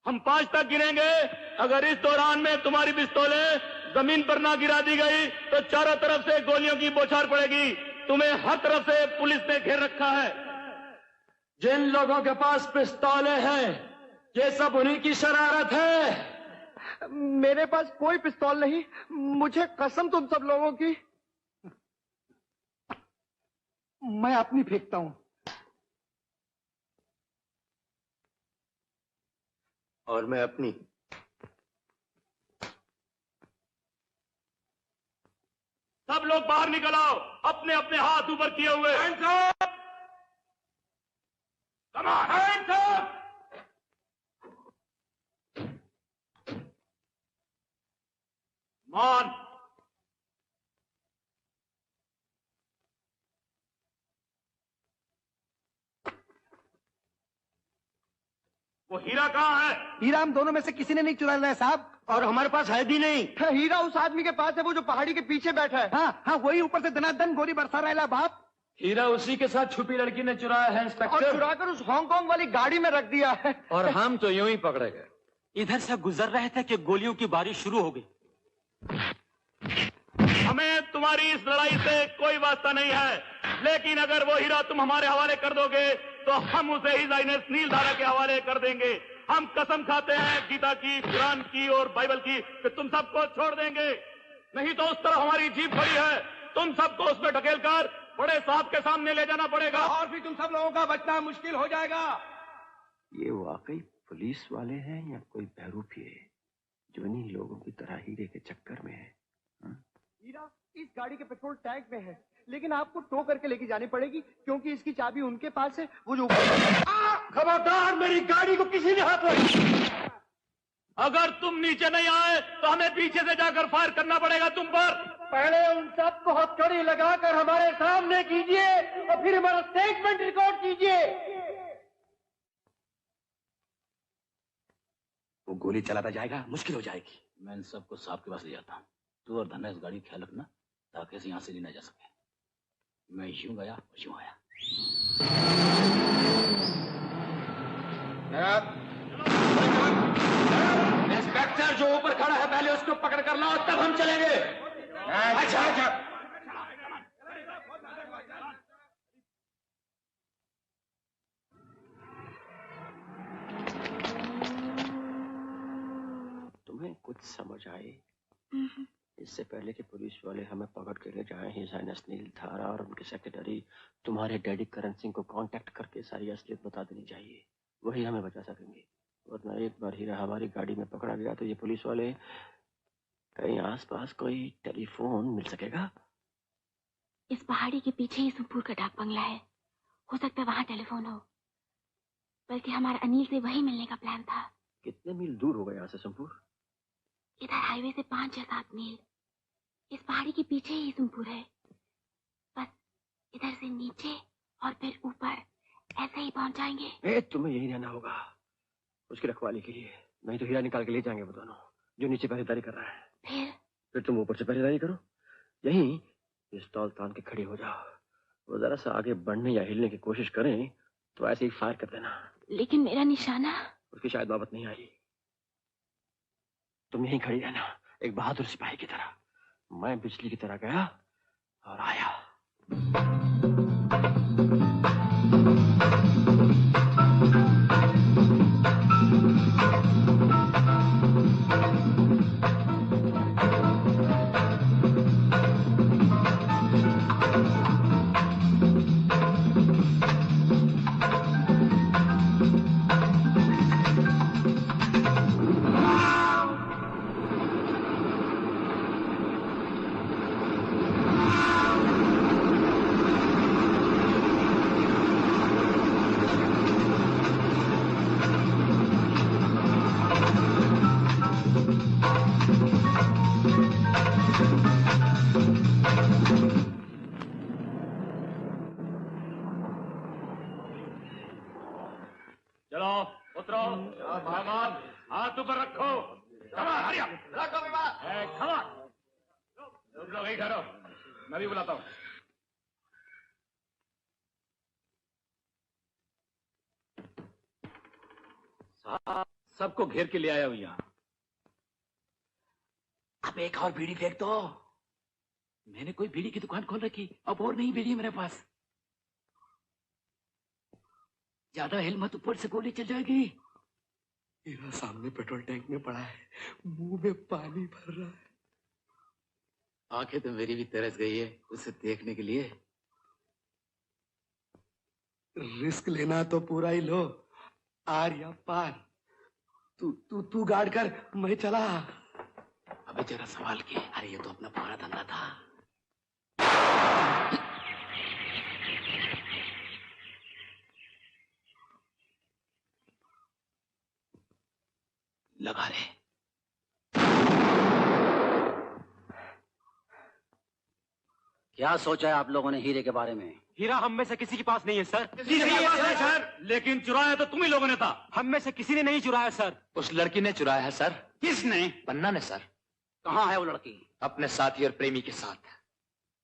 हम 5 तक गिनेंगे। अगर इस दौरान में तुम्हारी पिस्तौलें जमीन पर ना गिरा दी गई तो चारों तरफ से गोलियों की बौछार पड़ेगी। तुम्हें हर तरफ से पुलिस ने घेर रखा है। जिन लोगों के पास पिस्तौलें हैं, ये सब उन्हीं की शरारत है। मेरे पास कोई पिस्तौल नहीं, मुझे कसम तुम सब लोगों की। मैं अपनी फेंकता हूं। और मैं अपनी। सब लोग बाहर निकल आओ, अपने अपने हाथ ऊपर किए हुए। मान वो हीरा कहाँ है? हीरा हम दोनों में से किसी ने नहीं चुराया है साहब। और हमारे पास है भी नहीं। हीरा उस आदमी के पास है, वो जो पहाड़ी के पीछे बैठा है। हाँ हाँ, वही ऊपर से दनादन गोली बरसा रहा है बाप। हीरा उसी के साथ छुपी लड़की ने चुराया है इंस्पेक्टर। और चुराकर उस हांगकांग वाली गाड़ी में रख दिया है। और हम तो यूं ही पकड़े गए। इधर से गुजर रहे थे कि गोलियों की बारिश शुरू हो गई। हमें तुम्हारी इस लड़ाई से कोई वास्ता नहीं है, लेकिन अगर वो हीरा तुम हमारे हवाले कर दोगे तो हम उसे हिज हाइनेस नीलधारा के हवाले कर देंगे। हम कसम खाते हैं गीता की, कुरान की और बाइबल की कि तुम सबको छोड़ देंगे। नहीं तो उस तरफ हमारी जीप खड़ी है, तुम सबको उसमें ढकेल कर बड़े साहब के सामने ले जाना पड़ेगा। और भी तुम सब लोगों का बचना मुश्किल हो जाएगा। ये वाकई पुलिस वाले हैं या कोई बहरूपी है जो इन्हीं लोगों की तरह हीरे के चक्कर में है? हीरा इस गाड़ी के पेट्रोल टैंक में है, लेकिन आपको टो करके लेके जानी पड़ेगी क्योंकि इसकी चाबी उनके पास है। वो जो खबरदार, मेरी गाड़ी को किसी ने हाथ लगाया। अगर तुम नीचे नहीं आए तो हमें पीछे से जाकर फायर करना पड़ेगा तुम पर। पहले उन सबको हथकड़ी लगाकर हमारे सामने कीजिए और फिर हमारा स्टेटमेंट रिकॉर्ड कीजिए। वो गोली चलाता जाएगा, मुश्किल हो जाएगी। मैं इन सबको साहब के पास ले जाता हूँ। तू और धनेश गाड़ी ख्याल रखना ताकि इसे यहाँ से ली ना जा सके। मैं यूं गया और यूं आया। इंस्पेक्टर जो ऊपर खड़ा है पहले उसको पकड़ कर लाओ, तब हम चलेंगे। अच्छा। तुम्हें कुछ समझ आए? इससे पहले कि पुलिस वाले हमें पकड़ के ले जाएं, हिज हाइनेस नीलधारा और उनके सेक्रेटरी तुम्हारे डैडी करण सिंह को कांटेक्ट करके सारी असलियत बता देनी चाहिए। वही हमें बचा सकेंगे। वरना एक बार हीरा हमारी गाड़ी में पकड़ा गया तो ये पुलिस वाले कहीं आसपास कोई टेलीफोन मिल सकेगा? इस पहाड़ी के पीछे ही सुखपुर का डाक बंगला है, हो सकता है वहां टेलीफोन हो। बल्कि हमारा अनिल से वही मिलने का प्लान था। कितने मील दूर होगा यहाँ से सोमपुर? इधर हाईवे से 5 या 7 मील। इस पहाड़ी के पीछे ही सोमपुर है। बस इधर से नीचे और फिर ऊपर ऐसे ही पहुंच जाएंगे। तुम्हें यही रहना होगा उसकी रखवाली के लिए, नहीं तो हीरा निकाल के ले जाएंगे वो दोनों जो नीचे पहरेदारी कर रहा है। फिर तुम ऊपर से पहरेदारी करो, यहीं पिस्तौल तान के खड़े हो जाओ। वो जरा सा आगे बढ़ने या हिलने की कोशिश करें तो ऐसे ही फायर कर देना। लेकिन मेरा निशाना? उसकी शायद नौबत नहीं आई। तुम यहीं खड़ी रहना एक बहादुर सिपाही की तरह। मैं बिजली की तरह गया और आया। हाथ ऊपर रखो। वही ठहरो, मैं भी बुलाता हूँ। सबको घेर के ले आया हूँ यहाँ। अब एक और बीड़ी फेंक दो। मैंने कोई बीड़ी की दुकान खोल रखी, अब और नहीं बीड़ी मेरे पास। ज्यादा हिल मत, ऊपर से गोली चल जाएगी। हीरा सामने पेट्रोल टैंक में पड़ा है, मुंह में पानी भर रहा है। आंखें तो मेरी भी तरस गई है उसे देखने के लिए। रिस्क लेना तो पूरा ही लो, आर या पार। तू गार्ड कर, मैं चला। अबे जरा सवाल किए। अरे ये तो अपना पुराना धंधा था। लगा ले। क्या सोचा है आप लोगों ने हीरे के बारे में? हीरा हम में से किसी के पास नहीं है सर। किसी के पास नहीं सर, लेकिन चुराया तो तुम ही लोगों ने था। हम में से किसी ने नहीं चुराया सर। उस लड़की ने चुराया है सर। किसने? पन्ना ने सर। कहाँ है वो लड़की? अपने साथी और प्रेमी के साथ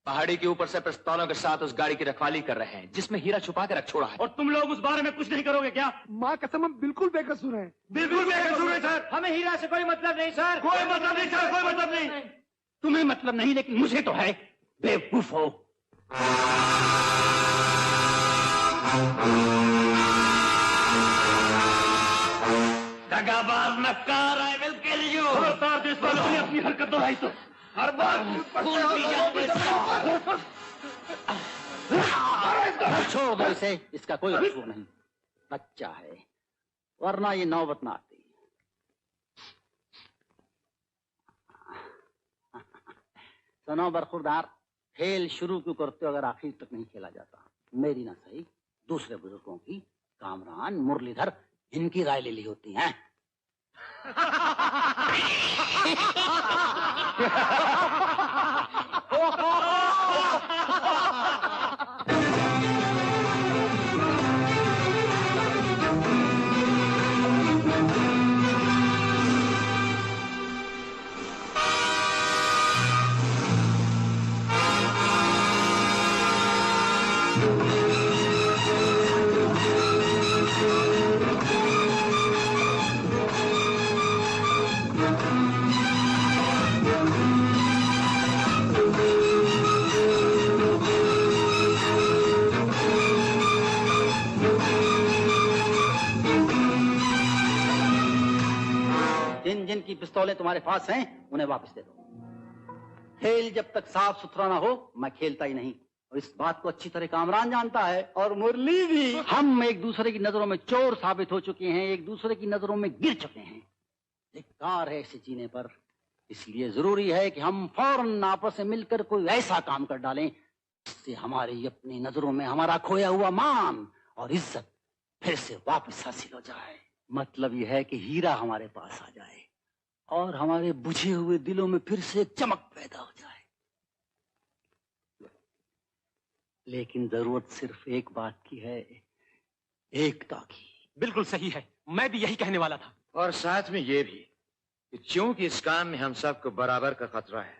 पहाड़ी के ऊपर से पिस्तौलों के साथ उस गाड़ी की रखवाली कर रहे हैं जिसमें हीरा छुपा के रख छोड़ा है। और तुम लोग उस बारे में कुछ नहीं करोगे क्या? माँ कसम हम बिल्कुल बेकसूर हैं। बिल्कुल बेकसूर है सर। हमें हीरा से कोई मतलब नहीं सर। कोई मतलब नहीं सर, कोई मतलब नहीं। तुम्हें मतलब नहीं, लेकिन मुझे तो है। बेवकूफ हो। दगाबाज नक्कार, I will kill you। खबरदार देश वालों ने अपनी हरकत दोहराई तो हर बार छोड़ दो इसे, इसका कोई कसूर नहीं। बच्चा है, वरना ये नौबत ना आती। सुनो बरखुरदार, खेल शुरू क्यों करते हो अगर आखिर तक नहीं खेला जाता? मेरी ना सही, दूसरे बुजुर्गों की, कामरान, मुरलीधर, इनकी राय ले ली होती है। जिनकी पिस्तौलें तुम्हारे पास हैं उन्हें वापस दे दो। खेल जब तक साफ सुथरा ना हो मैं खेलता ही नहीं, और इस बात को अच्छी तरह कामरान जानता है और मुरली भी। हम एक दूसरे की नजरों में चोर साबित हो चुके हैं, एक दूसरे की नजरों में गिर चुके हैं। धिक्कार है ऐसे जीने पर। इसलिए जरूरी है कि हम फौरन आपस में मिलकर कोई ऐसा काम कर डालें जिससे हमारी अपनी नजरों में हमारा खोया हुआ मान और इज्जत फिर से वापस हासिल हो जाए। मतलब यह है कि हीरा हमारे पास आ जाए और हमारे बुझे हुए दिलों में फिर से चमक पैदा हो जाए। लेकिन जरूरत सिर्फ एक बात की है, एकता की। बिल्कुल सही है, मैं भी यही कहने वाला था। और साथ में ये भी कि चूंकि इस काम में हम सबको बराबर का खतरा है,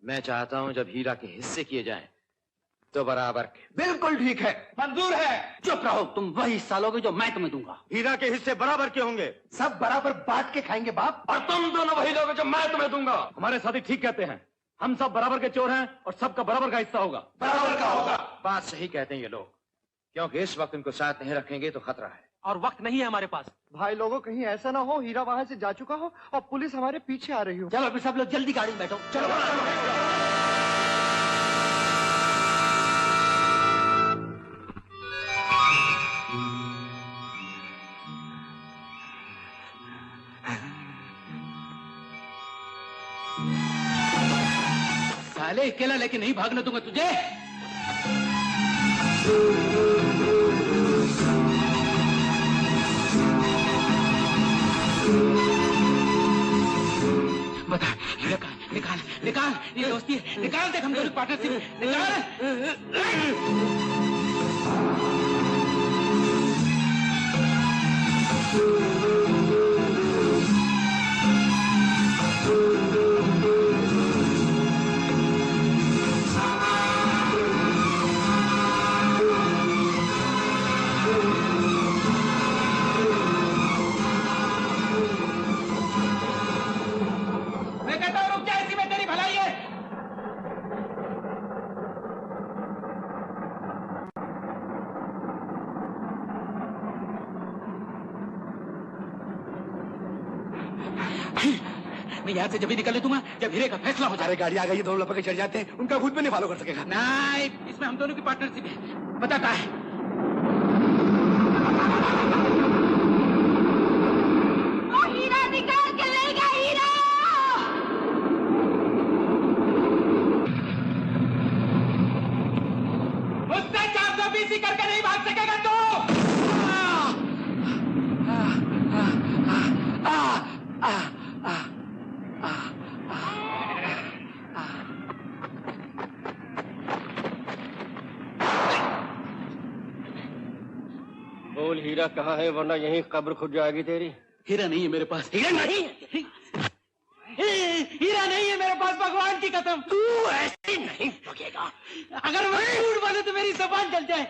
मैं चाहता हूं जब हीरा के हिस्से किए जाएं तो बराबर के। बिल्कुल ठीक है, मंजूर है। चुप रहो, तुम वही हिस्सा लोगे जो मैं तुम्हें दूंगा। हीरा के हिस्से बराबर के होंगे। सब बराबर बांट के खाएंगे बाप। और तुम दोनों वही लोगे जो मैं तुम्हें दूंगा। हमारे साथी ठीक कहते हैं, हम सब बराबर के चोर हैं और सबका बराबर का हिस्सा होगा। बराबर का होगा। बात सही कहते हैं ये लोग, क्योंकि इस वक्त इनको साथ नहीं रखेंगे तो खतरा है। और वक्त नहीं है हमारे पास। भाई लोगों, कहीं ऐसा ना हो हीरा वहां से जा चुका हो और पुलिस हमारे पीछे आ रही हो। चलो फिर सब लोग जल्दी गाड़ी में बैठो। चलो। साले अकेला लेके नहीं भागने दूंगा तुझे। बता हीरा कहाँ? निकाल निकाल, ये दोस्ती है, निकाल। देख हम दोनों पार्टनरशिप, निकाल। मैं कहता हूँ रुक जा, इसी में तेरी भलाई है। मैं यहाँ से जब भी निकलने दूंगा जब हीरे का फैसला हो जाए। अरे गाड़ी आ गई, दोनों लपके चढ़ जाते हैं, उनका खुद भी नहीं फॉलो कर सकेगा। नहीं, इसमें हम दोनों की पार्टनरशिप है। बता कहाँ है? हीरा निकाल के ले गया, हीरा। मुझसे 420 करके नहीं भाग सकेगा तू। बोल हीरा कहाँ है, वरना यहीं कब्र खुद जाएगी तेरी। हीरा नहीं है मेरे पास। हीरा नहीं है। हीरा नहीं है मेरे पास, भगवान की कसम। तू ऐसे नहीं भागेगा। अगर मैं झूठ बोलूं तो मेरी जबान जल जाए।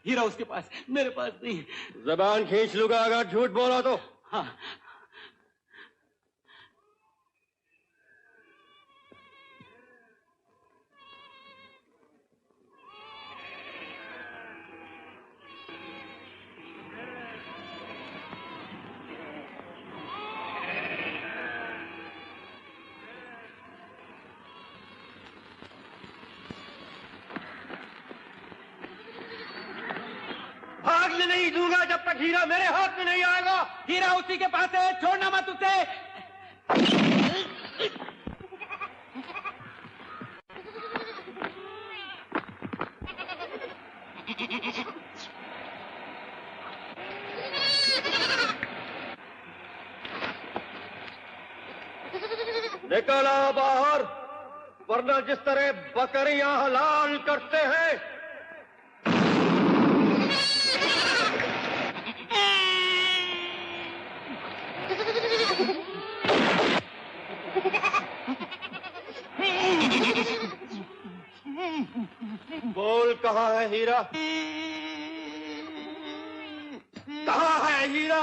हीरा उसके पास, मेरे पास नहीं। जबान खींच लूंगा अगर झूठ बोला तो। हाँ। भागने नहीं दूंगा जब तक हीरा मेरे हाथ में नहीं आएगा। हीरा उसी के पास है, छोड़ना मत उसे। निकला बाहर, वरना जिस तरह बकरियां हलाल करते हैं। बोल कहाँ है हीरा? कहाँ है हीरा?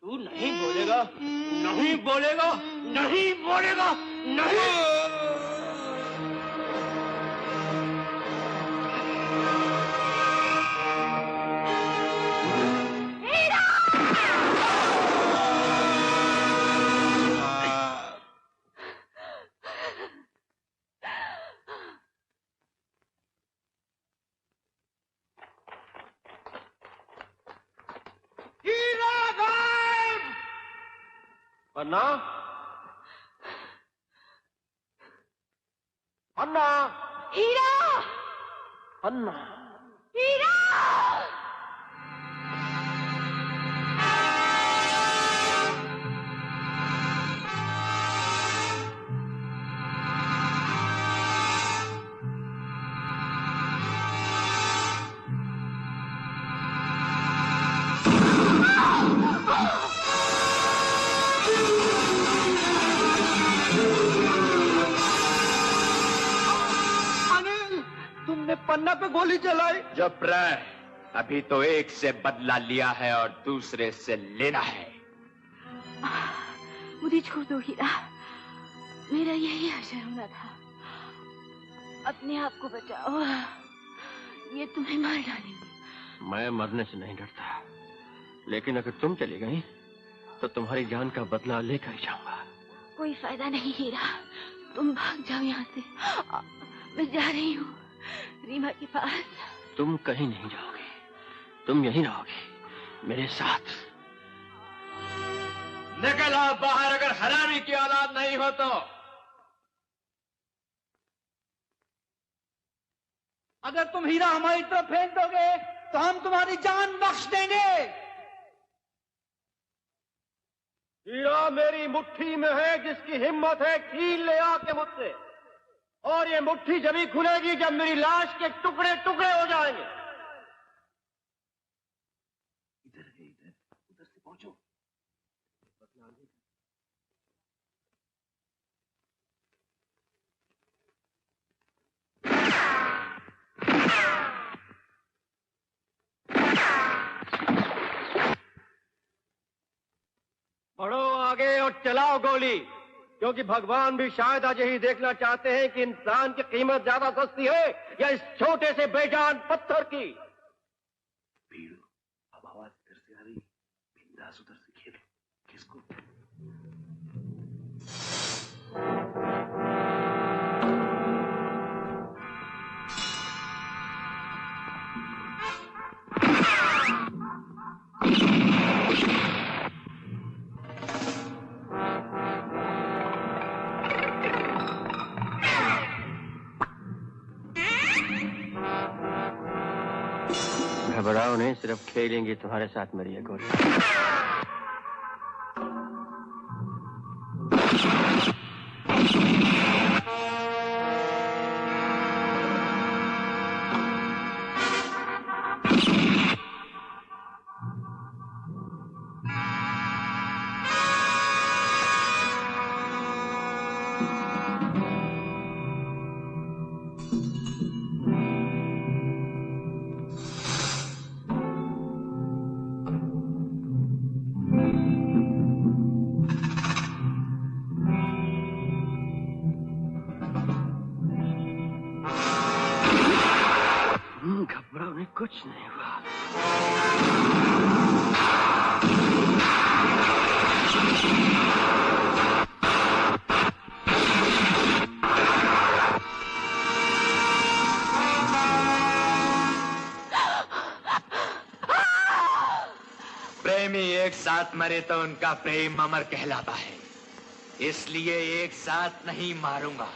तू नहीं बोलेगा, नहीं बोलेगा, नहीं बोलेगा, नहीं। वरना पन्ना, हीरा, पन्ना, हीरा। पन्ना पे गोली चलाई। जब अभी तो एक से बदला लिया है और दूसरे से लेना है। मुझे छोड़ दो हीरा, मेरा यही आशय होना था। अपने आप को बचाओ, ये तुम्हें मार डालेंगे। मैं मरने से नहीं डरता, लेकिन अगर तुम चली गई तो तुम्हारी जान का बदला लेकर ही जाऊंगा। कोई फायदा नहीं हीरा, तुम भाग जाओ यहाँ से। मैं जा रही हूँ रीमा के पास। तुम कहीं नहीं जाओगी, तुम यहीं रहोगी मेरे साथ। निकल आओ बाहर, अगर हरामी की औलाद नहीं हो तो। अगर तुम हीरा हमारी तरफ फेंक दोगे तो हम तुम्हारी जान बख्श देंगे। हीरा मेरी मुट्ठी में है, जिसकी हिम्मत है छीन ले आके मुझसे। और ये मुट्ठी जब ही खुलेगी जब मेरी लाश के टुकड़े टुकड़े हो जाएंगे। इधर है, इधर उधर से पहुंचो। बढ़ो आगे और चलाओ गोली, क्योंकि भगवान भी शायद आज यही देखना चाहते हैं कि इंसान की कीमत ज्यादा सस्ती है या इस छोटे से बेजान पत्थर की। भीड़ अब आवाज इधर से आ रही, बिंदास उधर से खेलो। किसको? घबराओ नहीं, सिर्फ खेलेंगे तुम्हारे साथ मेरी ये गोली। घबराओ नहीं, कुछ नहीं हुआ। प्रेमी एक साथ मरे तो उनका प्रेम अमर कहलाता है, इसलिए एक साथ नहीं मारूंगा।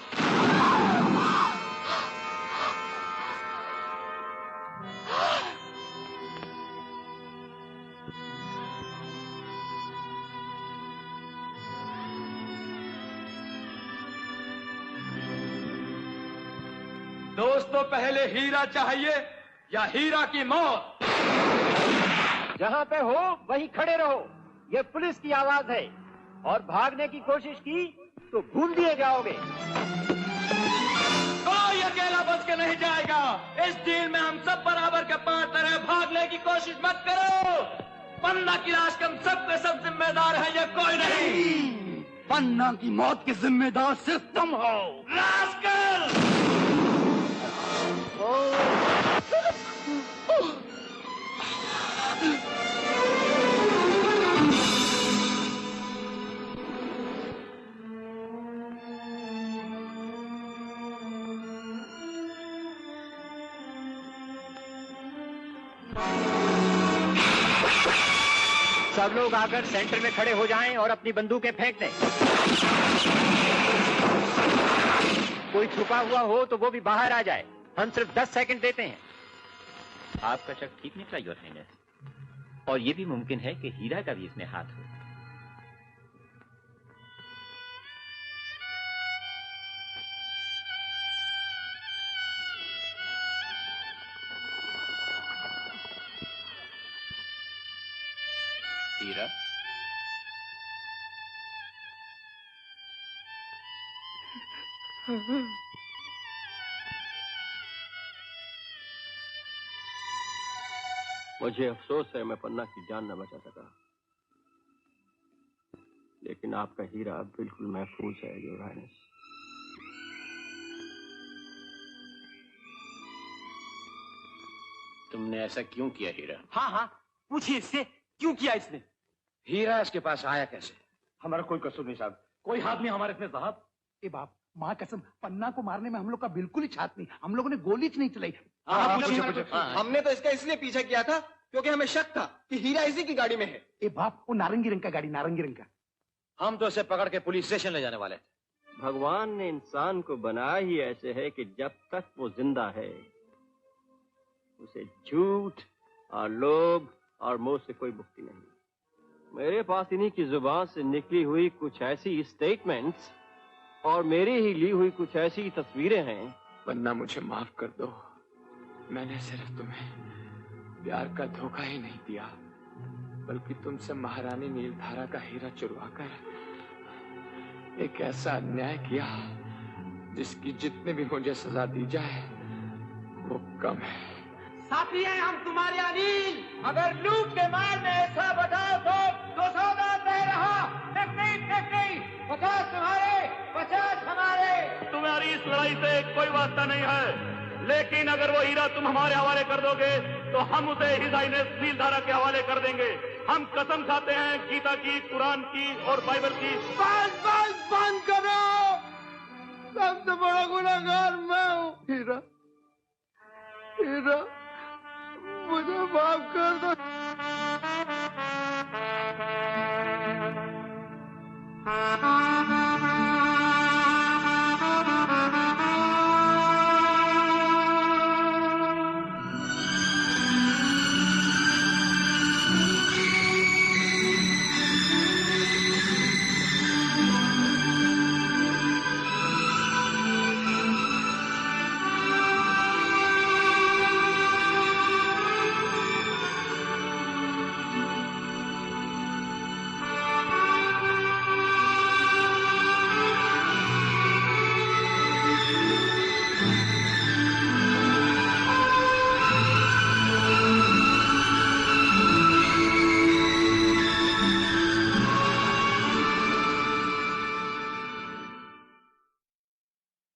दोस्तों, पहले हीरा चाहिए या हीरा की मौत? जहां पे हो वहीं खड़े रहो, ये पुलिस की आवाज है। और भागने की कोशिश की तो भूल दिए जाओगे। कोई अकेला बच के नहीं जाएगा। इस डील में हम सब बराबर के पार्टनर हैं। भागने की कोशिश मत करो। पन्ना की लाश के हम सब पे सब जिम्मेदार हैं, ये कोई नहीं। पन्ना की मौत के जिम्मेदार सिर्फ तुम हो। रास्कल! सब लोग आकर सेंटर में खड़े हो जाएं और अपनी बंदूकें फेंक दें। कोई छुपा हुआ हो तो वो भी बाहर आ जाए। हम सिर्फ 10 सेकंड देते हैं। आपका शक ठीक निकला योर हाइनेस, और ये भी मुमकिन है कि हीरा का भी इसमें हाथ हो। हीरा, मुझे अफसोस है मैं पन्ना की जान न बचा सका, लेकिन आपका हीरा बिल्कुल महफूज है योर हाइनेस। तुमने ऐसा क्यों किया हीरा? हाँ हाँ, पूछिए इससे, क्यों किया इसने? हीरा इसके पास आया कैसे? हमारा कोई कसूर नहीं साहब, कोई हाथ नहीं हमारे इसमें साहब। ए बाप, माँ कसम, पन्ना को मारने में हम लोग का बिल्कुल ही हाथ नहीं, हम लोगों ने गोली नहीं चलाई। हमने तो इसका इसलिए पीछा किया था क्योंकि हमें शक था कि हीरा इसी की गाड़ी में है। ए बाप, वो नारंगी रंग का गाड़ी, नारंगी रंग का। हम तो इसे पकड़ के पुलिस स्टेशन ले जाने वाले थे। भगवान ने इंसान को बनाया ही ऐसे है कि जब तक वो जिंदा है उसे झूठ और लोभ और मोह से कोई मुक्ति नहीं। मेरे पास इन्हीं की जुबान से निकली हुई कुछ ऐसी स्टेटमेंट्स और मेरी ही ली हुई कुछ ऐसी तस्वीरें हैं। वरना मुझे माफ कर दो, मैंने सिर्फ तुम्हें प्यार का धोखा ही नहीं दिया, बल्कि तुमसे महारानी नीलधारा का हीरा चुरवा कर एक ऐसा अन्याय किया जिसकी जितने भी मुझे सजा दी जाए वो कम है। साथी हैं हम तुम्हारे अनिल, अगर लूट के मार में ऐसा बताओ तो 200 दे रहा। नहीं, 50 तुम्हारे, 50 हमारे। तुम्हारी इस लड़ाई से कोई वास्ता नहीं है, लेकिन अगर वो हीरा तुम हमारे हवाले कर दोगे तो हम उसे हिज हाइनेस नीलधारा के हवाले कर देंगे। हम कसम खाते हैं गीता की, कुरान की और बाइबल की। बंद करो, सबसे बड़ा गुनहगार मैं हूँ। हीरा, हीरा, मुझे माफ कर दो।